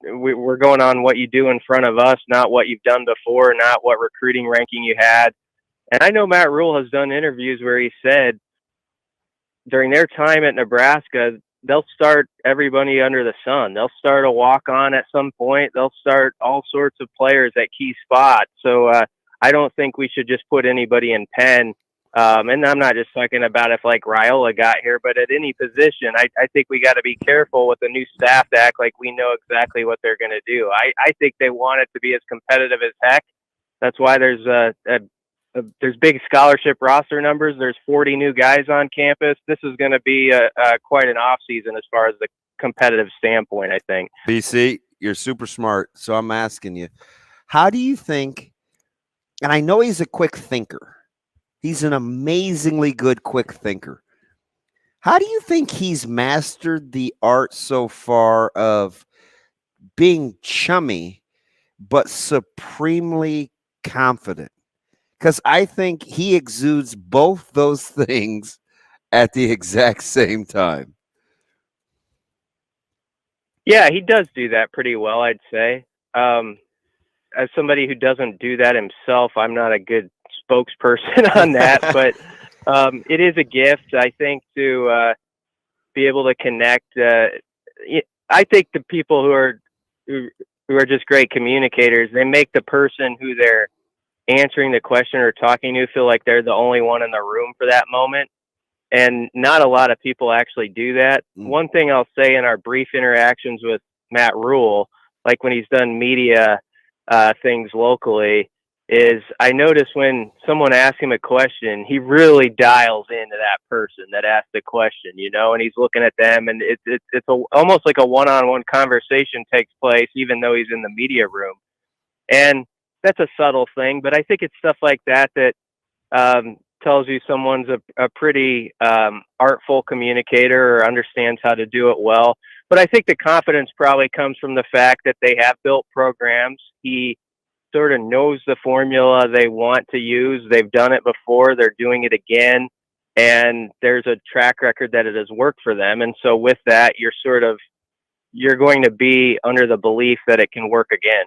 We're going on what you do in front of us, not what you've done before, not what recruiting ranking you had. And I know Matt Rule has done interviews where he said during their time at Nebraska, they'll start everybody under the sun. They'll start a walk-on at some point. They'll start all sorts of players at key spots. So I don't think we should just put anybody in pen. And I'm not just talking about if like Raiola got here, but at any position, I think we got to be careful with the new staff to act like we know exactly what they're going to do. I think they want it to be as competitive as heck. That's why there's big scholarship roster numbers. There's 40 new guys on campus. This is going to be quite an off season as far as the competitive standpoint, I think. BC, you're super smart. So I'm asking you, how do you think, and I know he's a quick thinker. He's an amazingly good quick thinker. How do you think he's mastered the art so far of being chummy, but supremely confident? Because I think he exudes both those things at the exact same time. Yeah, he does do that pretty well, I'd say. As somebody who doesn't do that himself, I'm not a good spokesperson on that, but it is a gift, I think, to be able to connect. I think the people who are just great communicators, they make the person who they're answering the question or talking to feel like they're the only one in the room for that moment. And not a lot of people actually do that. One thing I'll say in our brief interactions with Matt Rule, like when he's done media things locally, is I notice when someone asks him a question, he really dials into that person that asked the question, and he's looking at them, and it's almost like a one-on-one conversation takes place, even though he's in the media room. And that's a subtle thing, but I think it's stuff like that tells you someone's a pretty artful communicator or understands how to do it well. But I think the confidence probably comes from the fact that they have built programs. He sort of knows the formula they want to use. They've done it before. They're doing it again. And there's a track record that it has worked for them. And so with that, you're going to be under the belief that it can work again.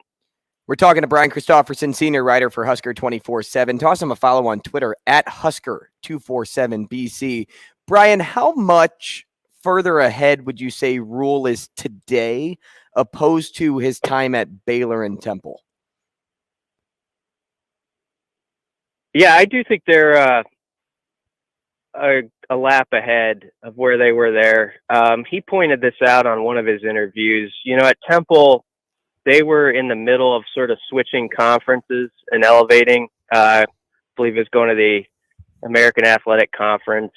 We're talking to Brian Christopherson, senior writer for Husker 24/7. Toss him a follow on Twitter at Husker247BC. Brian, how much further ahead would you say Rule is today opposed to his time at Baylor and Temple? Yeah, I do think they're a lap ahead of where they were there. He pointed this out on one of his interviews. At Temple, they were in the middle of sort of switching conferences and elevating. I believe it was going to the American Athletic Conference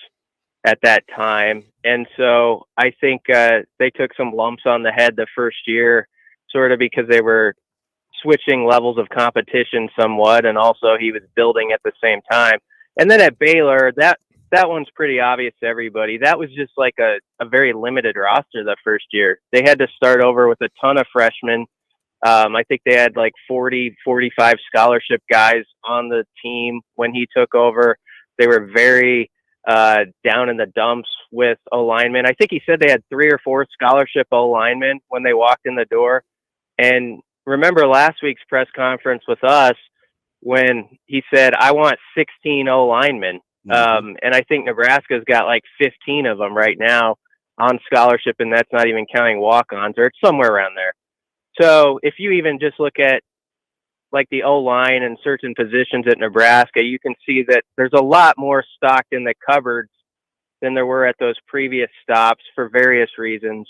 at that time. And so I think they took some lumps on the head the first year, sort of because they were switching levels of competition somewhat, and also he was building at the same time. And then at Baylor, that one's pretty obvious to everybody. That was just like a very limited roster the first year. They had to start over with a ton of freshmen. I think they had like 40, 45 scholarship guys on the team when he took over. They were very down in the dumps with O-linemen. I think he said they had 3 or 4 scholarship O-linemen when they walked in the door. And remember last week's press conference with us when he said, I want 16 O-linemen. And I think Nebraska's got like 15 of them right now on scholarship, and that's not even counting walk-ons, or it's somewhere around there. So if you even just look at like the O-line and certain positions at Nebraska, you can see that there's a lot more stocked in the cupboards than there were at those previous stops for various reasons.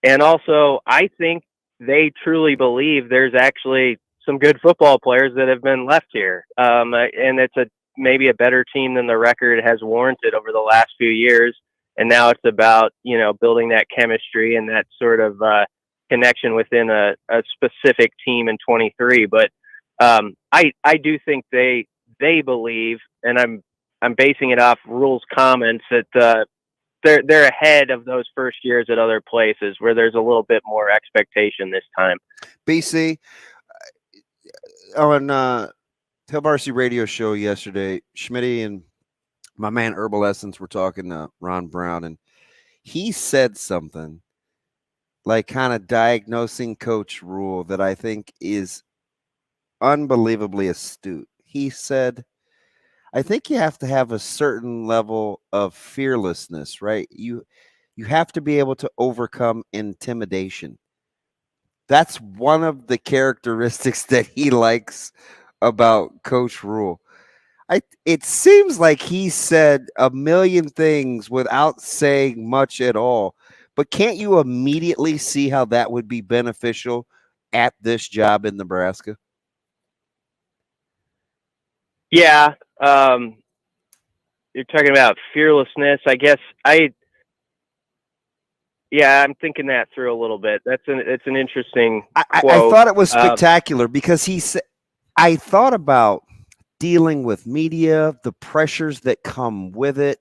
And also, I think they truly believe there's actually some good football players that have been left here. And it's maybe a better team than the record has warranted over the last few years. And now it's about, building that chemistry and that sort of connection within a specific team in 23. But I do think they believe, and I'm basing it off Rule's comments, that they're ahead of those first years at other places where there's a little bit more expectation this time. BC, on Tail Varsity Radio show yesterday, Schmitty and my man Herbal Essence were talking to Ron Brown, and he said something like kind of diagnosing Coach Rule that I think is unbelievably astute. He said, I think you have to have a certain level of fearlessness, right? You have to be able to overcome intimidation. That's one of the characteristics that he likes about Coach Rule. It seems like he said a million things without saying much at all. But can't you immediately see how that would be beneficial at this job in Nebraska? Yeah. You're talking about fearlessness. I guess I'm thinking that through a little bit. It's an interesting quote. I thought it was spectacular because he said, I thought about dealing with media, the pressures that come with it,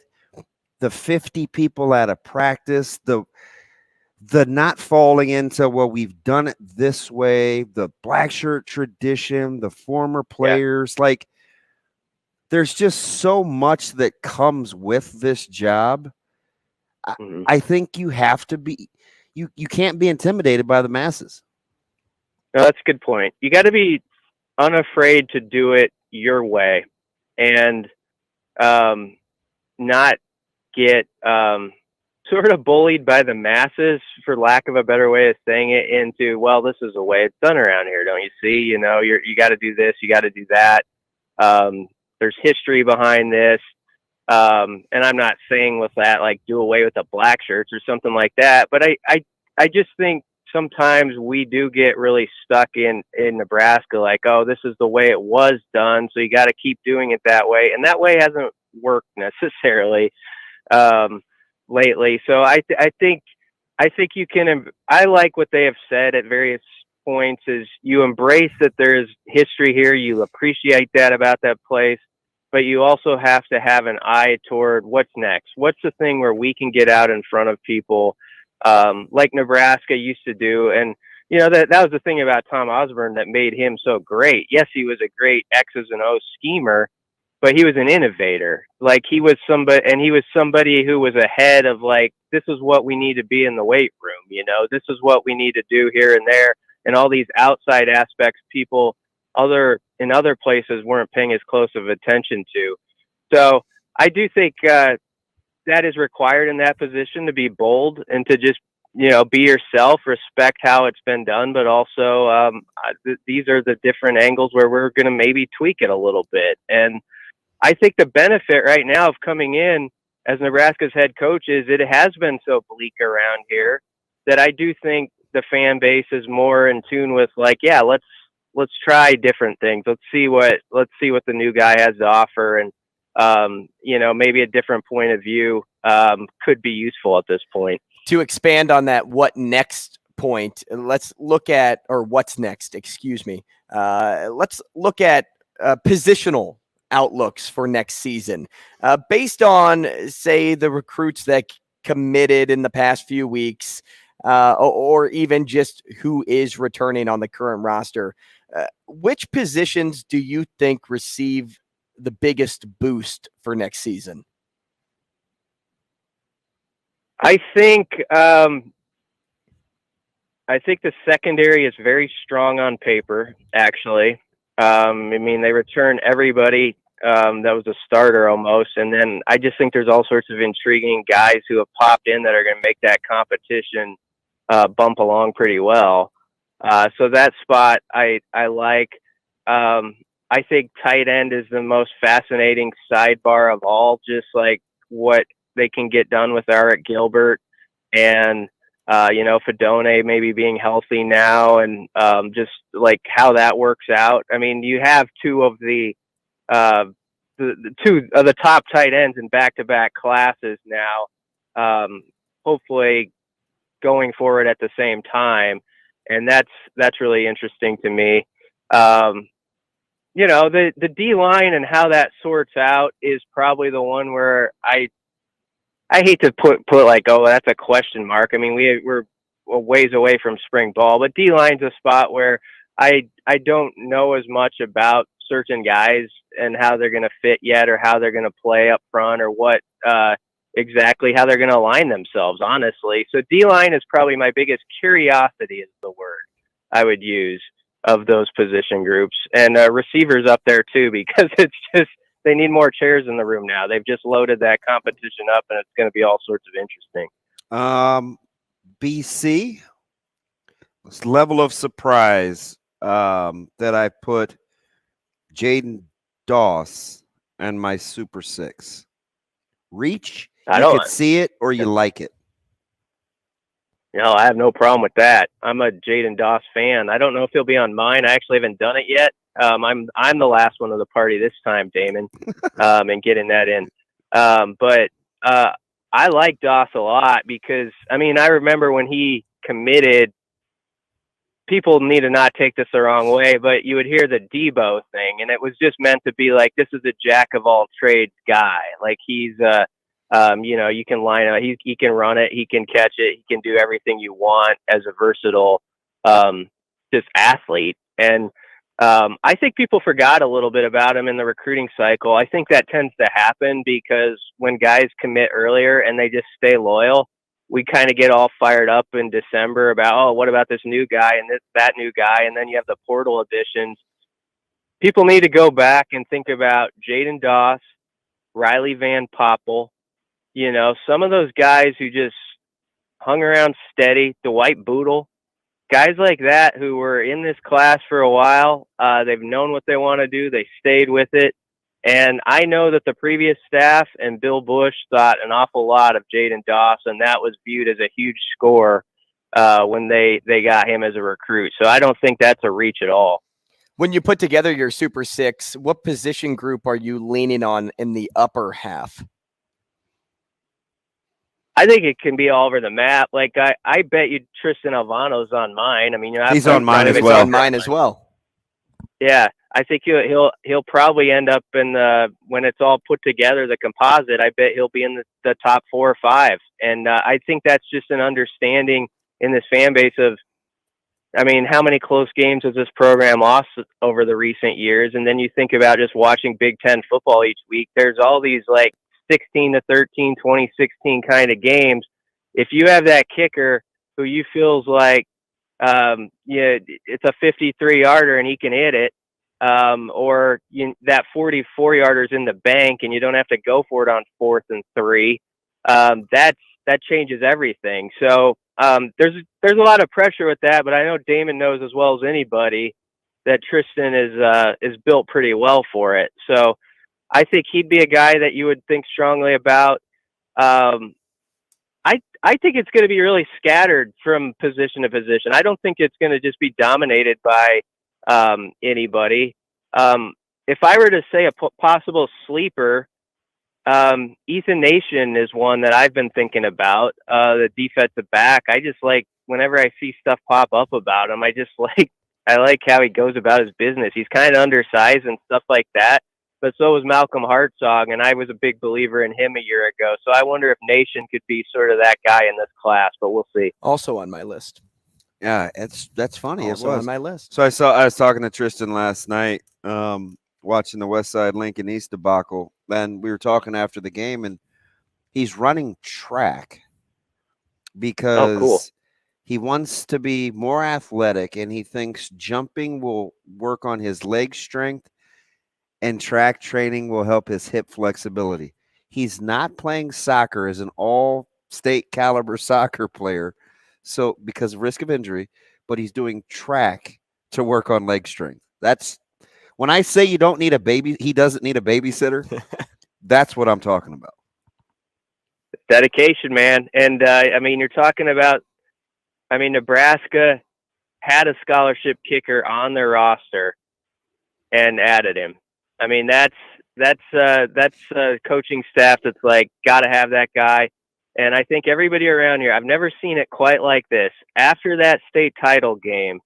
the 50 people at a practice, the not falling into, well, we've done it this way, the black shirt tradition, the former players, like there's just so much that comes with this job. I think you have to be, you can't be intimidated by the masses. No, that's a good point. You got to be unafraid to do it your way and not get sort of bullied by the masses, for lack of a better way of saying it, into, well, this is the way it's done around here. Don't you see? You got to do this, you got to do that. There's history behind this. And I'm not saying with that, like, do away with the black shirts or something like that. But I just think sometimes we do get really stuck in Nebraska, like, oh, this is the way it was done, so you got to keep doing it that way. And that way hasn't worked necessarily lately. So I think you can, I like what they have said at various points, is you embrace that there's history here. You appreciate that about that place. but you also have to have an eye toward what's next. What's the thing where we can get out in front of people, like Nebraska used to do. And, you know, that was the thing about Tom Osborne that made him so great. Yes, he was a great X's and O's schemer, but he was an innovator. Like, he was somebody who was ahead of, like, this is what we need to be in the weight room. You know, this is what we need to do here and there. And all these outside aspects people in other places weren't paying as close of attention to. So I do think that is required in that position, to be bold and to just, you know, be yourself, respect how it's been done, but also these are the different angles where we're going to maybe tweak it a little bit. And I think the benefit right now of coming in as Nebraska's head coach is it has been so bleak around here that I do think the fan base is more in tune with, like, yeah, let's try different things. Let's see what the new guy has to offer. And, you know, maybe a different point of view could be useful at this point. To expand on that, what next point, let's look at, or what's next, excuse me. Let's look at positional outlooks for next season. Based on, say, the recruits that committed in the past few weeks, or even just who is returning on the current roster, which positions do you think receive the biggest boost for next season? I think the secondary is very strong on paper, actually. I mean, they return everybody that was a starter almost. And then I just think there's all sorts of intriguing guys who have popped in that are going to make that competition bump along pretty well. So that spot I like. I think tight end is the most fascinating sidebar of all, just like what they can get done with Eric Gilbert and, you know, Fedone maybe being healthy now, and just like how that works out. I mean, you have two of the top tight ends in back-to-back classes now, hopefully going forward at the same time. And that's really interesting to me. You know, the D line and how that sorts out is probably the one where I hate to put like, oh, that's a question mark. I mean, we're a ways away from spring ball, but D line's a spot where I don't know as much about certain guys and how they're going to fit yet, or how they're going to play up front, or what exactly how they're going to align themselves, honestly. So D line is probably my biggest curiosity, is the word I would use, of those position groups. And receivers up there too, because it's just, they need more chairs in the room now. They've just loaded that competition up, and it's going to be all sorts of interesting. BC, this level of surprise that I put Jaden Doss and my Super Six. Reach, you could see it or you like it. No, I have no problem with that. I'm a Jaden Doss fan. I don't know if he'll be on mine. I actually haven't done it yet. I'm the last one of the party this time, Damon, and getting that in. But I like Doss a lot because, I mean, I remember when he committed, people need to not take this the wrong way, but you would hear the Debo thing, and it was just meant to be like, this is a jack of all trades guy. Like, he's you know, you can line up, he can run it, he can catch it, he can do everything you want as a versatile just athlete. And I think people forgot a little bit about him in the recruiting cycle. I think that tends to happen because when guys commit earlier and they just stay loyal, we kind of get all fired up in December about, oh, what about this new guy and that new guy? And then you have the portal additions. People need to go back and think about Jaden Doss, Riley Van Poppel, you know, some of those guys who just hung around steady, Dwight Boodle, guys like that who were in this class for a while. They've known what they want to do. They stayed with it. And I know that the previous staff and Bill Bush thought an awful lot of Jaden Doss, and that was viewed as a huge score when they got him as a recruit. So I don't think that's a reach at all. When you put together your Super Six, what position group are you leaning on in the upper half? I think it can be all over the map. Like, I bet you Tristan Alvano's on mine. I mean, he's on mine as well. On mine as well. Yeah, I think he'll probably end up in when it's all put together, the composite. I bet he'll be in the top 4 or 5, and I think that's just an understanding in this fan base of, I mean, how many close games has this program lost over the recent years? And then you think about just watching Big Ten football each week. There's all these like 16-13, 2016 kind of games. If you have that kicker who you feels like, it's a 53-yarder and he can hit it, or that 44-yarder's in the bank and you don't have to go for it on 4th and 3. That changes everything. So there's a lot of pressure with that, but I know Damon knows as well as anybody that Tristan is built pretty well for it. So I think he'd be a guy that you would think strongly about. I think it's going to be really scattered from position to position. I don't think it's going to just be dominated by anybody. If I were to say a possible sleeper, Ethan Nation is one that I've been thinking about, the defensive back. I just like, whenever I see stuff pop up about him, I like how he goes about his business. He's kind of undersized and stuff like that, but so was Malcolm Hartzog, and I was a big believer in him a year ago. So I wonder if Nation could be sort of that guy in this class, but we'll see. Also on my list. Yeah, that's funny. Also it was on my list. So I was talking to Tristan last night, watching the West Side Lincoln East debacle, and we were talking after the game, and he's running track because he wants to be more athletic, and he thinks jumping will work on his leg strength and track training will help his hip flexibility. He's not playing soccer as an all-state caliber soccer player, so because of risk of injury, but he's doing track to work on leg strength. That's when I say you don't need a baby, he doesn't need a babysitter. That's what I'm talking about. Dedication, man. And I mean, you're talking about, I mean, Nebraska had a scholarship kicker on their roster and added him. I mean, that's a coaching staff that's like, got to have that guy. And I think everybody around here, I've never seen it quite like this. After that state title game,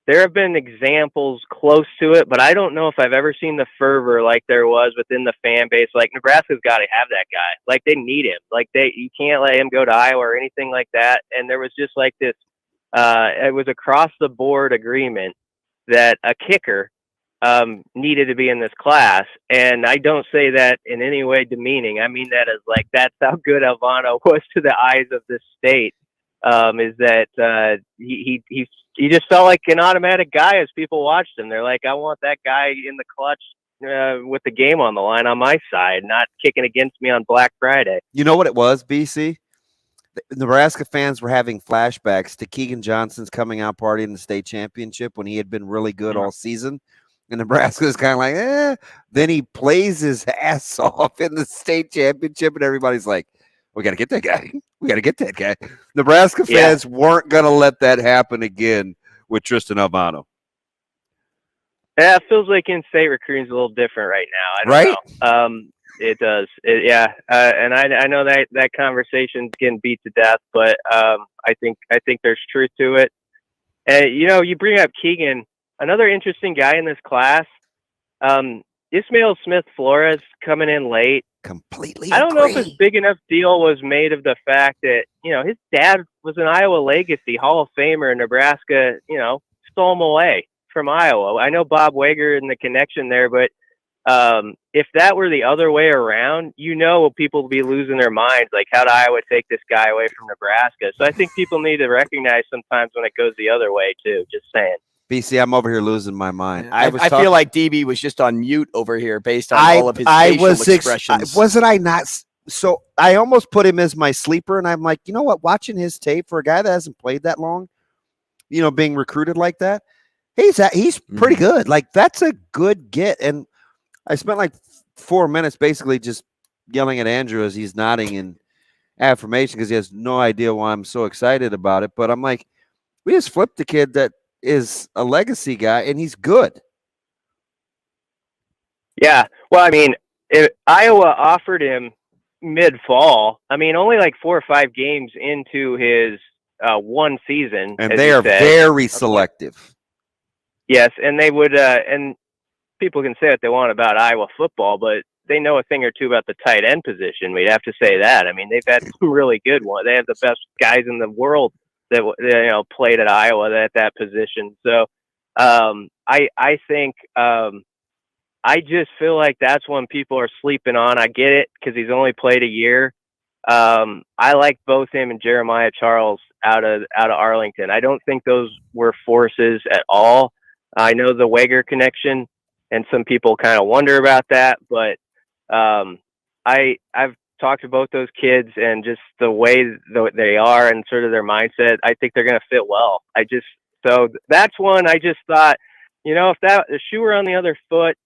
there have been examples close to it, but I don't know if I've ever seen the fervor like there was within the fan base. Like, Nebraska's got to have that guy. Like, they need him. Like, you can't let him go to Iowa or anything like that. And there was just like this, it was across the board agreement that a kicker needed to be in this class. And I don't say that in any way demeaning. I mean that as like, that's how good Alvano was to the eyes of this state, is that he just felt like an automatic guy as people watched him. They're like, I want that guy in the clutch with the game on the line on my side, not kicking against me on Black Friday. You know what it was, BC? The Nebraska fans were having flashbacks to Keegan Johnson's coming out party in the state championship when he had been really good all season. And Nebraska's kind of like, Then he plays his ass off in the state championship, and everybody's like, we got to get that guy. We got to get that guy. Nebraska fans weren't going to let that happen again with Tristan Alvano. Yeah, it feels like in-state recruiting is a little different right now. I don't know. It does. And I know that conversation's getting beat to death, but I think there's truth to it. And, you bring up Keegan, another interesting guy in this class. Ismail Smith-Flores coming in late. Completely I don't know if a big enough deal was made of the fact that, his dad was an Iowa legacy Hall of Famer, and Nebraska, stole him away from Iowa. I know Bob Wager and the connection there, but if that were the other way around, people would be losing their minds. Like, how did Iowa take this guy away from Nebraska? So I think people need to recognize sometimes when it goes the other way too. Just saying. BC, I'm over here losing my mind. I feel like DB was just on mute over here based on all of his facial expressions. Wasn't I not? So I almost put him as my sleeper, and I'm like, you know what? Watching his tape for a guy that hasn't played that long, being recruited like that, he's pretty good. Like, that's a good get. And I spent like 4 minutes basically just yelling at Andrew as he's nodding in affirmation because he has no idea why I'm so excited about it. But I'm like, we just flipped the kid that is a legacy guy, and he's good. Yeah. Well, I mean, Iowa offered him mid-fall. I mean, only like 4 or 5 games into his one season. And they are very selective. Yes, and they would, and people can say what they want about Iowa football, but they know a thing or two about the tight end position. We'd have to say that. I mean, they've had some really good ones. They have the best guys in the world that played at Iowa at that position. So I think I just feel like that's when people are sleeping on. I get it because he's only played a year. I like both him and Jeremiah Charles out of Arlington. I don't think those were forces at all. I know the Wager connection, and some people kind of wonder about that, but I've talked to both those kids, and just the way they are and sort of their mindset, I think they're going to fit well. So that's one I just thought, if the shoe were on the other foot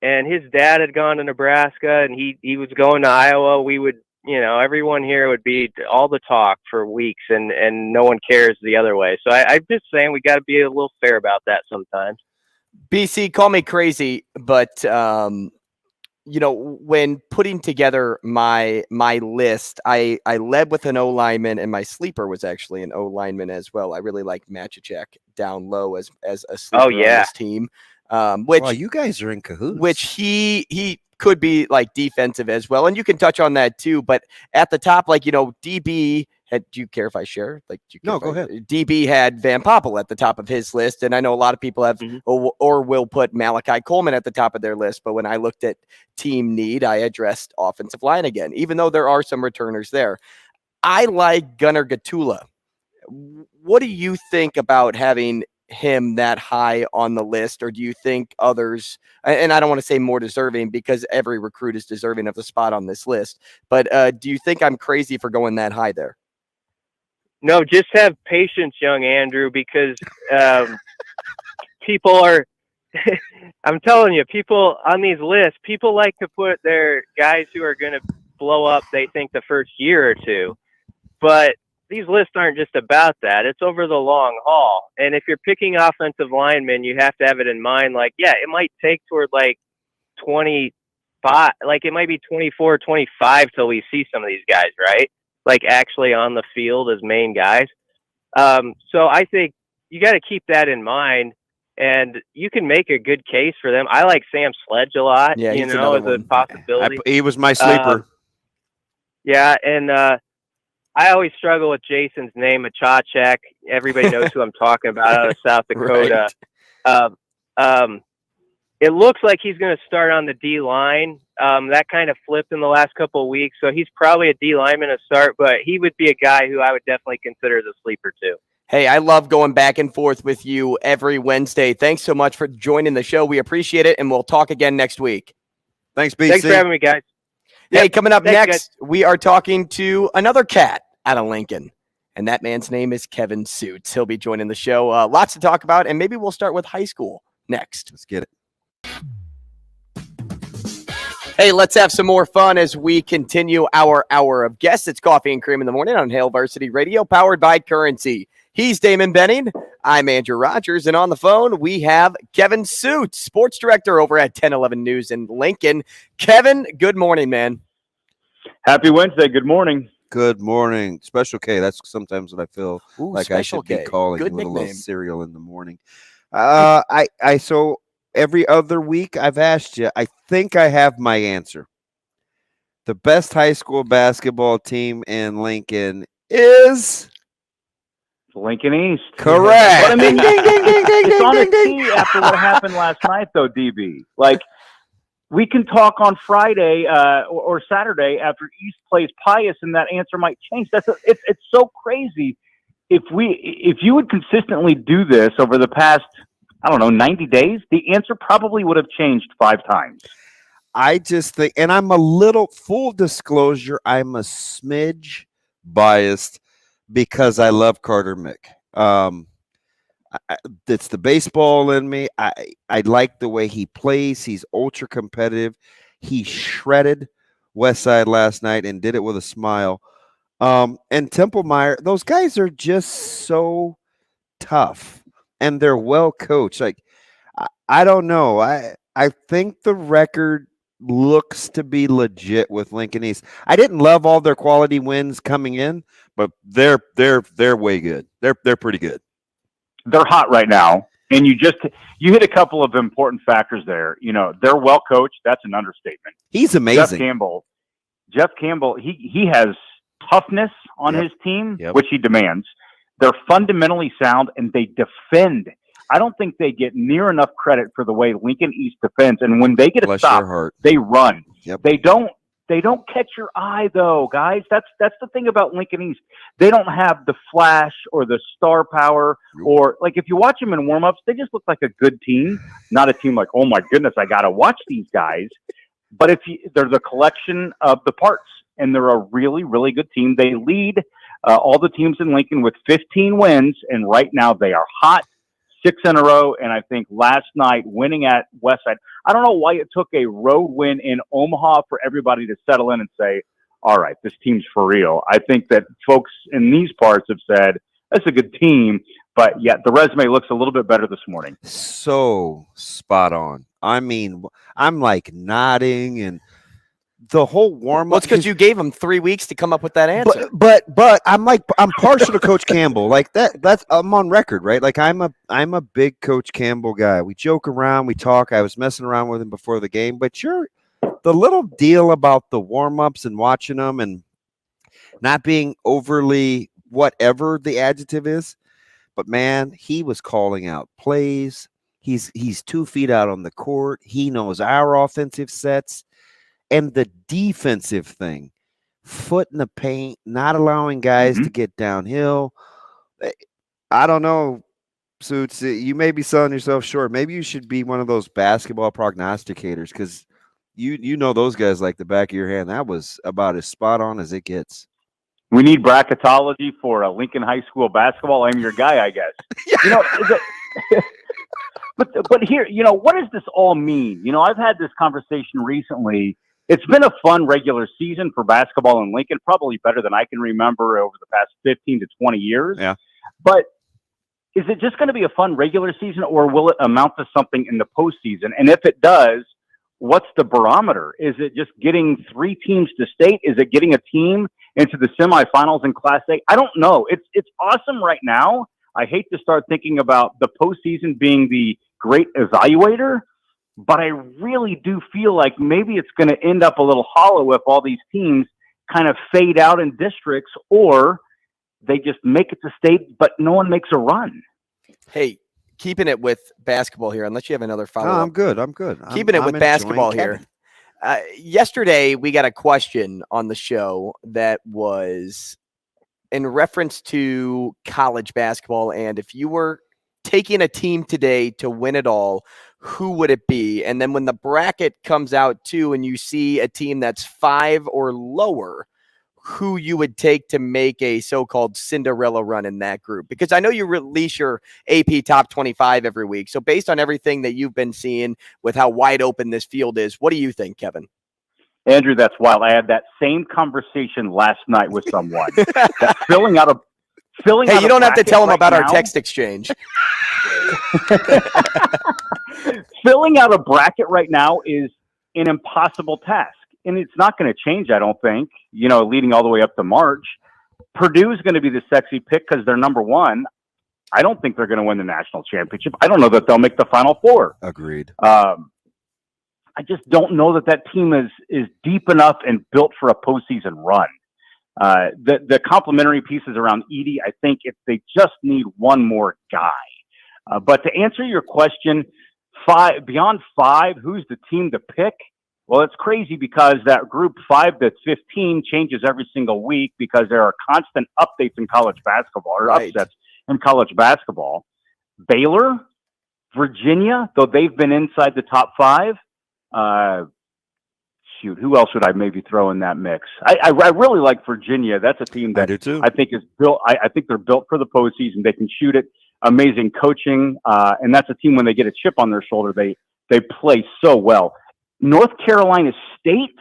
and his dad had gone to Nebraska and he was going to Iowa, we would, everyone here would be all the talk for weeks, and no one cares the other way. So I'm just saying we got to be a little fair about that sometimes. BC, call me crazy, but when putting together my list, I led with an O lineman, and my sleeper was actually an O lineman as well. I really like Machacek down low as a sleeper on this team. Which you guys are in cahoots. Which he could be like defensive as well, and you can touch on that too. But at the top, DB. Do you care if I share? No, go ahead. DB had Van Poppel at the top of his list, and I know a lot of people have or will put Malachi Coleman at the top of their list. But when I looked at team need, I addressed offensive line again, even though there are some returners there. I like Gunnar Gatula. What do you think about having him that high on the list, or do you think others, and I don't want to say more deserving because every recruit is deserving of the spot on this list, but do you think I'm crazy for going that high there? No, just have patience, young Andrew, because people are, I'm telling you, people on these lists, people like to put their guys who are going to blow up, they think, the first year or two. But these lists aren't just about that. It's over the long haul. And if you're picking offensive linemen, you have to have it in mind, it might take toward 25, it might be 24, 25 till we see some of these guys, right? Actually on the field as main guys. So I think you got to keep that in mind, and you can make a good case for them. I like Sam Sledge a lot, as a possibility. He was my sleeper. And I always struggle with Jason's name, Machacek. Everybody knows who I'm talking about out of South Dakota. Right. It looks like he's going to start on the D line. That kind of flipped in the last couple of weeks, so he's probably a D lineman to start, but he would be a guy who I would definitely consider as a sleeper too. Hey, I love going back and forth with you every Wednesday. Thanks so much for joining the show. We appreciate it, and we'll talk again next week. Thanks, BC. Thanks for having me, guys. Hey, coming up next, we are talking to another cat out of Lincoln, and that man's name is Kevin Sjuts. He'll be joining the show. Lots to talk about, and maybe we'll start with high school next. Let's get it. Hey, let's have some more fun as we continue our hour of guests. It's Coffee and Cream in the Morning on Hail Varsity Radio, powered by Currency. He's Damon Benning. I'm Andrew Rogers. And on the phone, we have Kevin Sjuts, sports director over at 1011 News in Lincoln. Kevin, good morning, man. Happy Wednesday. Good morning. Good morning. Special K. That's sometimes what I feel like I should be calling good you with nickname. A little cereal in the morning. So every other week I've asked you, I think I have my answer. The best high school basketball team in Lincoln is Lincoln East. Correct. But I mean, it's on a tee after what happened last night, though, DB. We can talk on Friday or Saturday after East plays Pius, and that answer might change. It's so crazy. If you would consistently do this over the past, 90 days, the answer probably would have changed 5 times. I just think, and I'm a little, full disclosure, I'm a smidge biased because I love Carter Mick. It's the baseball in me. I like the way he plays. He's ultra competitive. He shredded Westside last night and did it with a smile. And Templemeyer, those guys are just so tough, and they're well coached. I don't know. I think the record looks to be legit with Lincoln East. I didn't love all their quality wins coming in, but they're way good. They're pretty good. They're hot right now. And you hit a couple of important factors there. You know, they're well coached. That's an understatement. He's amazing. Jeff Campbell, he has toughness on his team, Yep. which he demands. They're fundamentally sound, and they defend. I don't think they get near enough credit for the way Lincoln East defends. And when they get a stop, they run. Yep. They don't catch your eye, though, guys. That's the thing about Lincoln East. They don't have the flash or the star power, or like if you watch them in warmups, they just look like a good team, not a team like, oh my goodness, I got to watch these guys. But they're the collection of the parts, and they're a really, really good team. They lead all the teams in Lincoln with 15 wins, and right now they are hot, 6 in a row. And I think last night winning at Westside, I don't know why it took a road win in Omaha for everybody to settle in and say, all right, this team's for real. I think that folks in these parts have said, that's a good team, but yet the resume looks a little bit better this morning. So spot on. I mean, I'm like nodding, and the whole warm-up. Well, it's because you gave him 3 weeks to come up with that answer. But I'm partial to Coach Campbell. Like that's I'm on record, right? Like I'm a big Coach Campbell guy. We joke around, we talk. I was messing around with him before the game, but the little deal about the warm-ups and watching them and not being overly whatever the adjective is, but man, he was calling out plays. He's 2 feet out on the court. He knows our offensive sets. And the defensive thing, foot in the paint, not allowing guys to get downhill. I don't know, Suits. You may be selling yourself short. Maybe you should be one of those basketball prognosticators, because you know those guys like the back of your hand. That was about as spot on as it gets. We need bracketology for Lincoln High School basketball. I'm your guy, I guess. You know, but here, you know, what does this all mean? You know, I've had this conversation recently. It's been a fun regular season for basketball in Lincoln, probably better than I can remember over the past 15 to 20 years. Yeah. But is it just going to be a fun regular season, or will it amount to something in the postseason? And if it does, what's the barometer? Is it just getting 3 teams to state? Is it getting a team into the semifinals in Class A? I don't know. It's awesome right now. I hate to start thinking about the postseason being the great evaluator, but I really do feel like maybe it's going to end up a little hollow if all these teams kind of fade out in districts, or they just make it to state, but no one makes a run. Hey, keeping it with basketball here, unless you have another follow-up. No, I'm good. Keeping it with basketball here. Yesterday, we got a question on the show that was in reference to college basketball, and if you were taking a team today to win it all, who would it be? And then when the bracket comes out too, and you see a team that's 5 or lower, who you would take to make a so-called Cinderella run in that group? Because I know you release your AP top 25 every week. So based on everything that you've been seeing with how wide open this field is, what do you think, Kevin? Andrew, that's wild. I had that same conversation last night with someone. Hey, you don't have to tell them about our text exchange. Filling out a bracket right now is an impossible task, and it's not going to change, I don't think, you know, leading all the way up to March. Purdue's going to be the sexy pick because they're number 1. I don't think they're going to win the national championship. I don't know that they'll make the Final Four. Agreed. I just don't know that team is deep enough and built for a postseason run. The complementary pieces around Edie, I think if they just need one more guy. But to answer your question, beyond 5, who's the team to pick? Well, it's crazy because that group 5 to 15 changes every single week because there are constant updates in college basketball, or upsets in college basketball. Baylor, Virginia, though they've been inside the top 5. Who else would I maybe throw in that mix? I really like Virginia. That's a team that I do too. I think is built. I think they're built for the postseason. They can shoot it. Amazing coaching, and that's a team when they get a chip on their shoulder, they play so well. North Carolina State,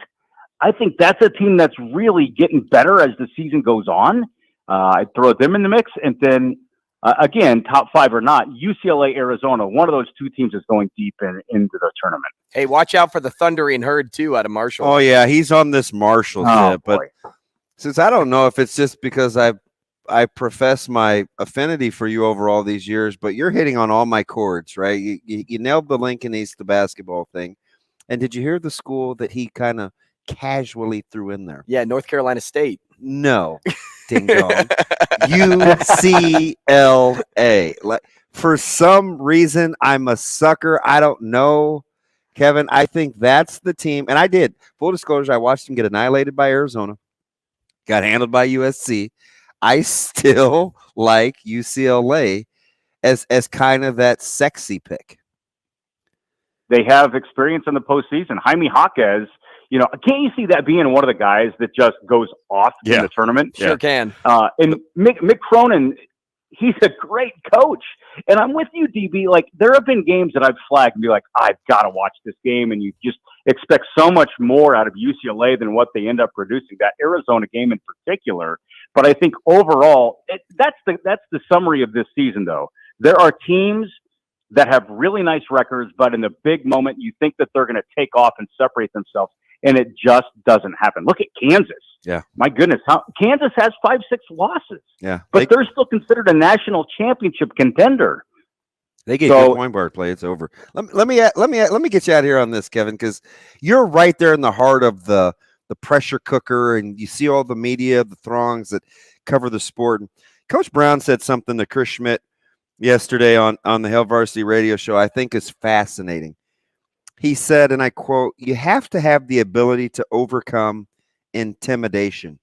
I think that's a team that's really getting better as the season goes on. I'd throw them in the mix, and then again, top 5 or not, UCLA, Arizona, one of those 2 teams is going deep into the tournament. Hey, watch out for the Thundering Herd too out of Marshall. Oh yeah, he's on this Marshall tip, but since I don't know if it's just because I I profess my affinity for you over all these years, but you're hitting on all my chords, right? You nailed the Lincoln East, the basketball thing. And did you hear the school that he kind of casually threw in there? Yeah, North Carolina State. No, ding dong. UCLA. Like, for some reason, I'm a sucker. I don't know, Kevin. I think that's the team. And I did. Full disclosure, I watched him get annihilated by Arizona, got handled by USC. I still like UCLA as kind of that sexy pick. They have experience in the postseason. Jaime Jaquez, can't you see that being one of the guys that just goes off in the tournament? Sure can. And Mick Cronin, he's a great coach. And I'm with you, DB. Like, there have been games that I've flagged and be like, I've got to watch this game. And you just expect so much more out of UCLA than what they end up producing. That Arizona game in particular. But I think overall, that's the summary of this season, though. There are teams that have really nice records, but in the big moment, you think that they're going to take off and separate themselves, and it just doesn't happen. Look at Kansas. Yeah. My goodness. Kansas has 5-6 losses. Yeah. But they're still considered a national championship contender. They get good point guard play. It's over. Let me get you out here on this, Kevin, because you're right there in the heart of the pressure cooker, and you see all the media, the throngs that cover the sport. And Coach Brown said something to Chris Schmidt yesterday on the Hail Varsity radio show I think is fascinating. He said, and I quote, "You have to have the ability to overcome intimidation.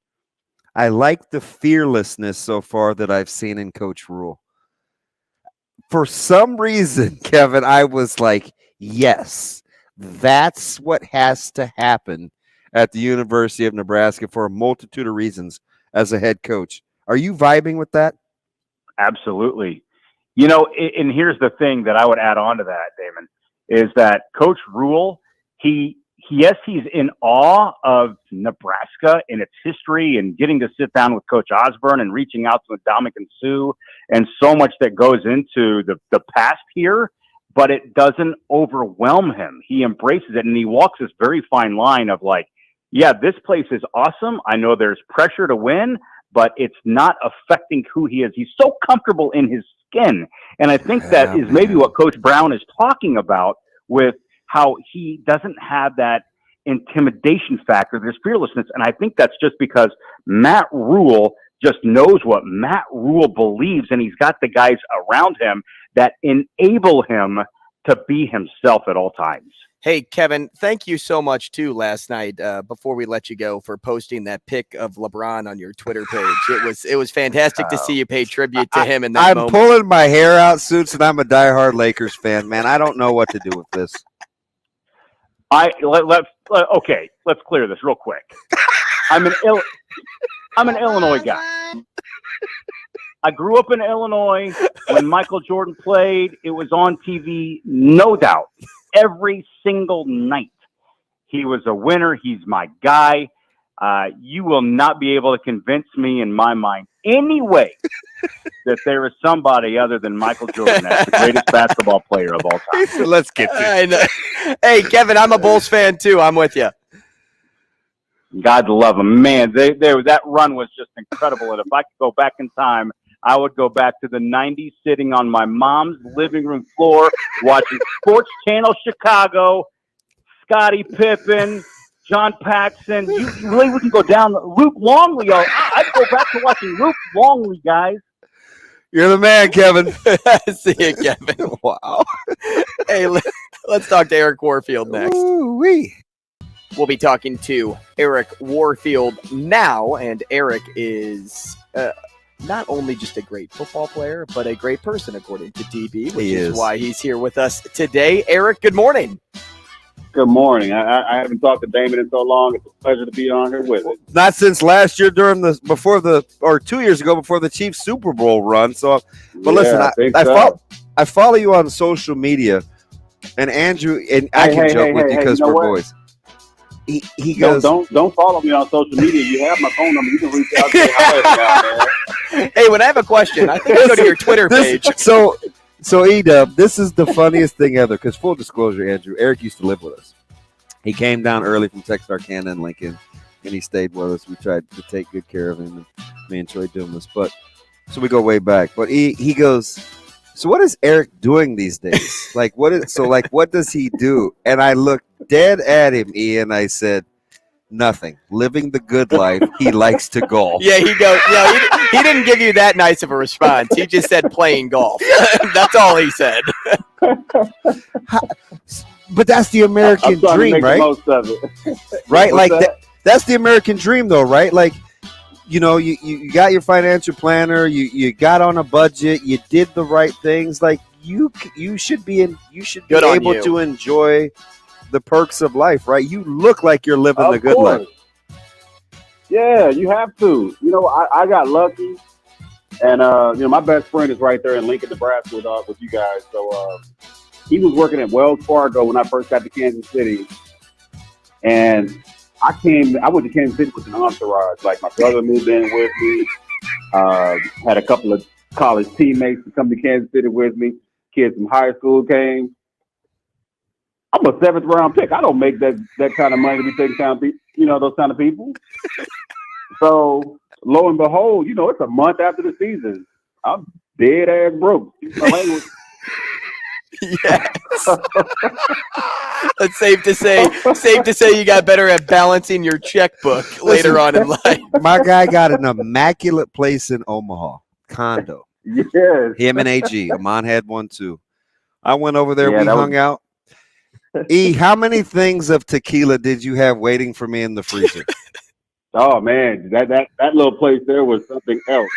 I like the fearlessness so far that I've seen in Coach Rule." For some reason, Kevin, I was like, yes, that's what has to happen at the University of Nebraska for a multitude of reasons as a head coach. Are you vibing with that? Absolutely. And here's the thing that I would add on to that, Damon, is that Coach Rule, he's in awe of Nebraska and its history and getting to sit down with Coach Osborne and reaching out to Ndamukong Suh and so much that goes into the past here, but it doesn't overwhelm him. He embraces it, and he walks this very fine line of like, yeah, this place is awesome. I know there's pressure to win, but it's not affecting who he is. He's so comfortable in his skin. And I think that is maybe what Coach Brown is talking about with how he doesn't have that intimidation factor. There's fearlessness. And I think that's just because Matt Rule just knows what Matt Rule believes, and he's got the guys around him that enable him to be himself at all times. Hey, Kevin, thank you so much, too, last night, before we let you go, for posting that pic of LeBron on your Twitter page. It was fantastic to see you pay tribute to him in that moment. I'm pulling my hair out, Suits, and I'm a diehard Lakers fan, man. I don't know what to do with this. Okay, let's clear this real quick. I'm an Illinois guy. I grew up in Illinois. When Michael Jordan played, it was on TV, no doubt. Every single night. He was a winner. He's my guy. You will not be able to convince me in my mind anyway that there is somebody other than Michael Jordan that's the greatest basketball player of all time. So let's get to it. Hey, Kevin, I'm a Bulls fan too. I'm with you. God love him. Man, that run was just incredible. And if I could go back in time, I would go back to the 90s, sitting on my mom's living room floor, watching Sports Channel Chicago, Scottie Pippen, John Paxson. We can go down Luke Longley. I'd go back to watching Luke Longley, guys. You're the man, Kevin. See you, Kevin. Wow. Hey, let's talk to Eric Warfield next. Ooh-wee. We'll be talking to Eric Warfield now, and Eric is not only just a great football player, but a great person, according to DB, which is why he's here with us today. Eric, good morning. Good morning. I haven't talked to Damon in so long. It's a pleasure to be on here with him. Not since last year or 2 years ago before the Chiefs Super Bowl run. So, but listen, I follow you on social media, and Andrew, and I can joke with you because we're boys. He goes, don't follow me on social media. You have my phone number. You can reach out to me. Hey, when I have a question, I think I go to your Twitter page. So E-Dub, this is the funniest thing ever, because full disclosure, Andrew, Eric used to live with us. He came down early from Texarkana and Lincoln, and he stayed with us. We tried to take good care of him, and we enjoyed doing this. But So we go way back. But he goes, so what is Eric doing these days? What does he do? And I looked dead at him, and I said, nothing. Living the good life. He likes to golf. Yeah, he goes. Yeah, he didn't give you that nice of a response. He just said playing golf. That's all he said. But that's the American dream, right? Most of it. Right? Like that's the American dream, though, right? Like, you know, you got your financial planner, you got on a budget, you did the right things. Like you should be able to enjoy the perks of life, right? You look like you're living the good life. Yeah, you have to. You know, I got lucky, and you know, my best friend is right there in Lincoln, Nebraska, with you guys. So he was working at Wells Fargo when I first got to Kansas City, and I went to Kansas City with an entourage. Like my brother moved in with me. Had a couple of college teammates to come to Kansas City with me. Kids from high school came. I'm a 7th round pick. I don't make that kind of money to be taking down, you know, those kind of people. So lo and behold, you know, it's a month after the season. I'm dead ass broke. Yes. It's safe to say you got better at balancing your checkbook later on in life. My guy got an immaculate place in Omaha, condo. Yes. Him and AG. Amon had one too. I went over there. We hung out. How many things of tequila did you have waiting for me in the freezer? Oh man, that little place there was something else.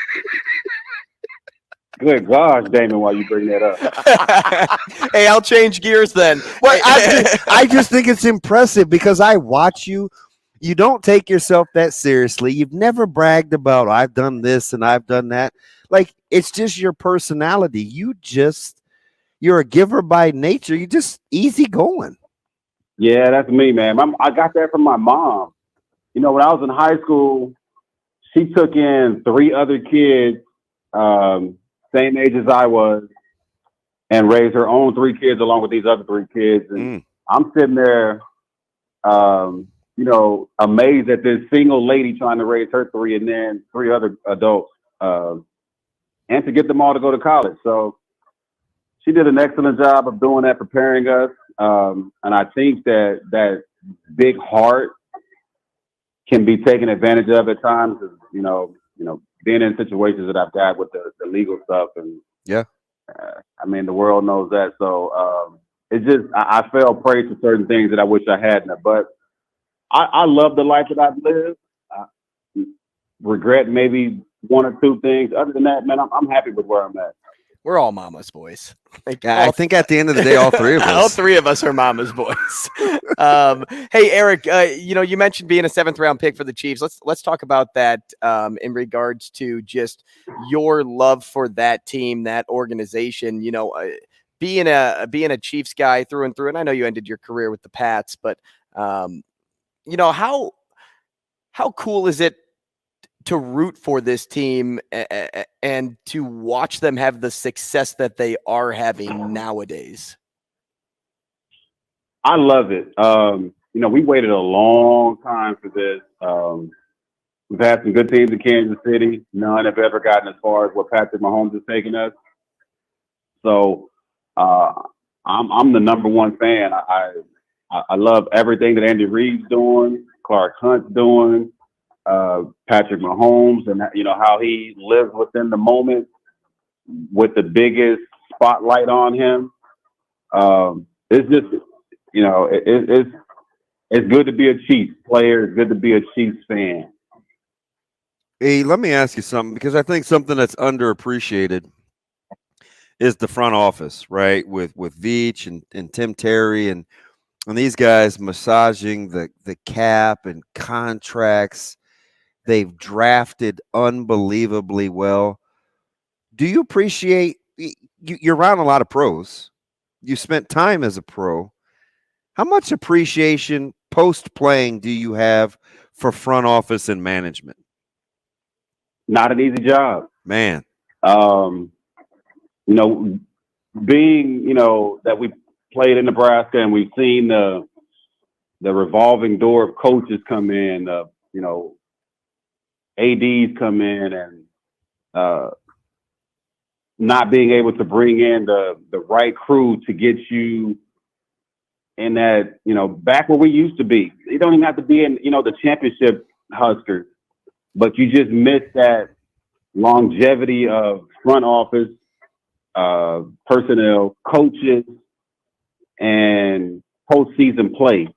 Good gosh, Damon, why you bring that up? Hey, I'll change gears then. Well, I just think it's impressive because I watch you. You don't take yourself that seriously. You've never bragged about, I've done this and I've done that. Like, it's just your personality. You're a giver by nature. You're just easy going. Yeah, that's me, man. I got that from my mom. You know, when I was in high school, she took in 3 other kids, same age as I was, and raised her own 3 kids along with these other 3 kids. And I'm sitting there, you know, amazed at this single lady trying to raise her 3 and then 3 other adults, and to get them all to go to college. So she did an excellent job of doing that, preparing us. And I think that big heart can be taken advantage of at times. You know, being in situations that I've got with the legal stuff, and I mean, the world knows that. So it's just I fell prey to certain things that I wish I hadn't. But I love the life that I've lived. I regret maybe 1 or 2 things. Other than that, man, I'm happy with where I'm at. We're all mama's boys. Like, I think at the end of the day, all 3 of us. All 3 of us are mama's boys. Hey, Eric, you know, you mentioned being a 7th round pick for the Chiefs. Let's talk about that in regards to just your love for that team, that organization. You know, being a Chiefs guy through and through. And I know you ended your career with the Pats, but you know, how cool is it to root for this team and to watch them have the success that they are having nowadays? I love it. You know, we waited a long time for this. We've had some good teams in Kansas City. None have ever gotten as far as what Patrick Mahomes has taken us. So I'm the number 1 fan. I love everything that Andy Reid's doing, Clark Hunt's doing, Patrick Mahomes, and you know how he lives within the moment with the biggest spotlight on him. It's just, you know, it's good to be a Chiefs player. It's good to be a Chiefs fan. Hey, let me ask you something, because I think something that's underappreciated is the front office, right? With Veach and Tim Terry and these guys massaging the cap and contracts. They've drafted unbelievably well. Do you appreciate, you're around a lot of pros. You spent time as a pro. How much appreciation post-playing do you have for front office and management? Not an easy job, man. You know, being, you know, that we played in Nebraska and we've seen the revolving door of coaches come in, you know, ADs come in, and not being able to bring in the right crew to get you in that, back where we used to be. You don't even have to be in, the championship Huskers, but you just miss that longevity of front office, personnel, coaches, and postseason play.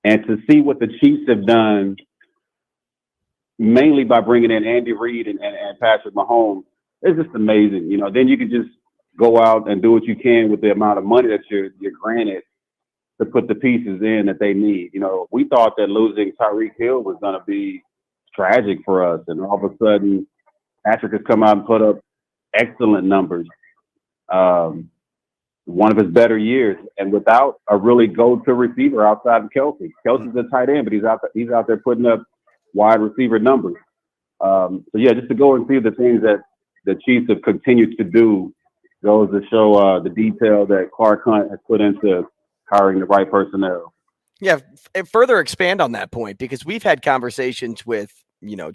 And to see what the Chiefs have done, mainly by bringing in Andy Reid and Patrick Mahomes, it's just amazing. Then you can just go out and do what you can with the amount of money that you're granted to put the pieces in that they need. We thought that losing Tyreek Hill was going to be tragic for us, and all of a sudden, Patrick has come out and put up excellent numbers. One of his better years, and without a really go-to receiver outside of Kelsey. Kelsey's a tight end, but he's out there putting up wide receiver numbers. So yeah, just to go and see the things that the Chiefs have continued to do goes to show the detail that Clark Hunt has put into hiring the right personnel. Yeah, further expand on that point, because we've had conversations with,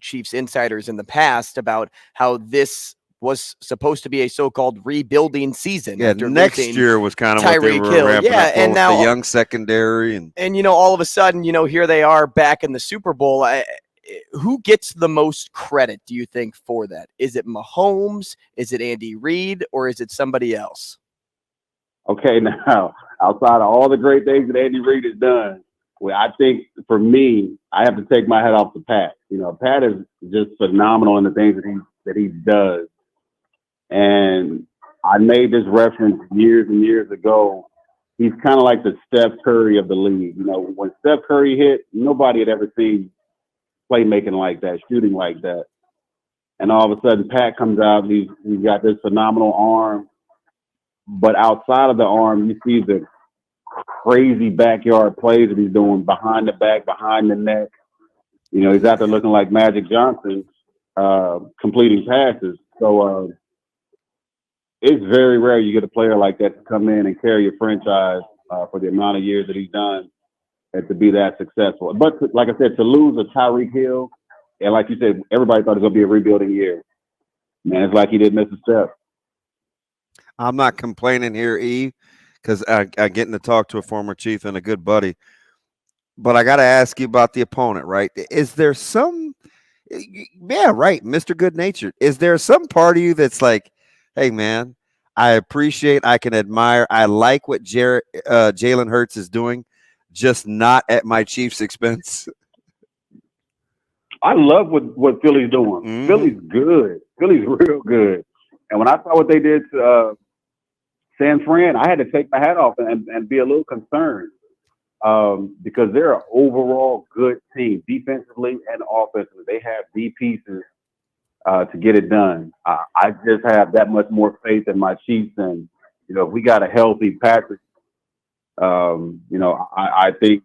Chiefs insiders in the past about how this was supposed to be a so-called rebuilding season. Yeah, next year was kind of what they were Hill. ramping up and with now the young secondary. And all of a sudden, here they are back in the Super Bowl. Who gets the most credit, do you think, for that? Is it Mahomes? Is it Andy Reid? Or is it somebody else? Okay, now, outside of all the great things that Andy Reid has done, well, I think for me, I have to take my head off to Pat. Pat is just phenomenal in the things that he does. And I made this reference years and years ago. He's kind of like the Steph Curry of the league. When Steph Curry hit, nobody had ever seen playmaking like that, shooting like that. And all of a sudden, Pat comes out. He's got this phenomenal arm. But outside of the arm, you see the crazy backyard plays that he's doing behind the back, behind the neck. He's out there looking like Magic Johnson, completing passes. So it's very rare you get a player like that to come in and carry a franchise for the amount of years that he's done and to be that successful. But like I said, to lose a Tyreek Hill, and like you said, everybody thought it was going to be a rebuilding year. Man, it's like he didn't miss a step. I'm not complaining here, E, because I getting to talk to a former Chief and a good buddy. But I got to ask you about the opponent, right? Is there some – yeah, right, Mr. Good-Natured. Is there some part of you that's like, hey, man, I appreciate, I can admire, I like what Jalen Hurts is doing, just not at my Chiefs' expense? I love what Philly's doing. Mm-hmm. Philly's good. Philly's real good. And when I saw what they did to San Fran, I had to take my hat off and be a little concerned because they're an overall good team, defensively and offensively. They have the pieces to get it done. I just have that much more faith in my Chiefs. And, if we got a healthy Patrick, I think,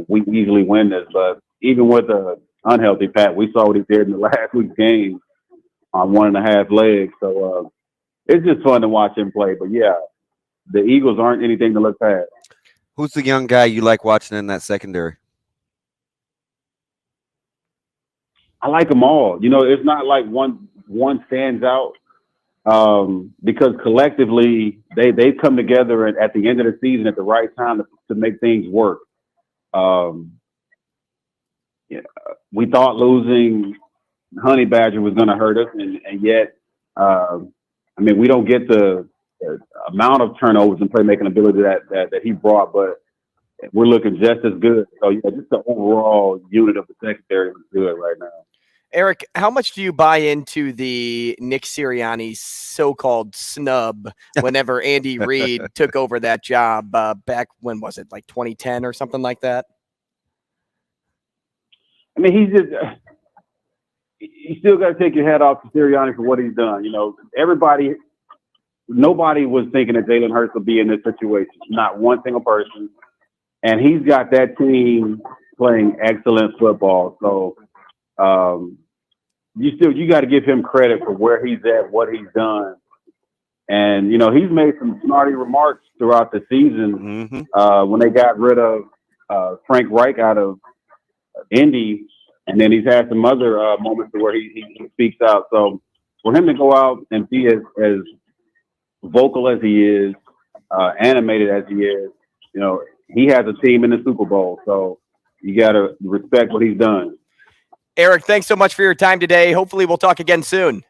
we easily win this. But even with a unhealthy Pat, we saw what he did in the last week's game on 1.5 legs. So it's just fun to watch him play. But, yeah, the Eagles aren't anything to look past. Who's the young guy you like watching in that secondary? I like them all. It's not like one stands out because collectively they come together at the end of the season at the right time to make things work. We thought losing Honey Badger was going to hurt us, and yet, we don't get the amount of turnovers and playmaking ability that he brought, but we're looking just as good. So, yeah, just the overall unit of the secondary is good right now. Eric, how much do you buy into the Nick Sirianni's so-called snub whenever Andy Reid took over that job back, when was it, like 2010 or something like that? You still got to take your hat off to Sirianni for what he's done. Nobody was thinking that Jalen Hurts would be in this situation. Not one single person. And he's got that team playing excellent football. So you got to give him credit for where he's at, what he's done. And, he's made some snarty remarks throughout the season when they got rid of Frank Reich out of Indy. And then he's had some other moments where he speaks out. So for him to go out and be as vocal as he is, animated as he is, you know, he has a team in the Super Bowl, so you got to respect what he's done. Eric, thanks so much for your time today. Hopefully we'll talk again soon.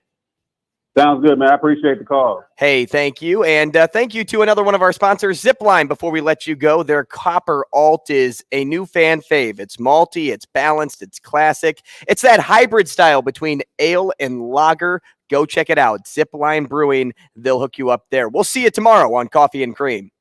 Sounds good, man. I appreciate the call. Hey, thank you. And thank you to another one of our sponsors, Zipline. Before we let you go, their Copper Alt is a new fan fave. It's malty, it's balanced, it's classic. It's that hybrid style between ale and lager. Go check it out. Zipline Brewing, they'll hook you up there. We'll see you tomorrow on Coffee and Cream.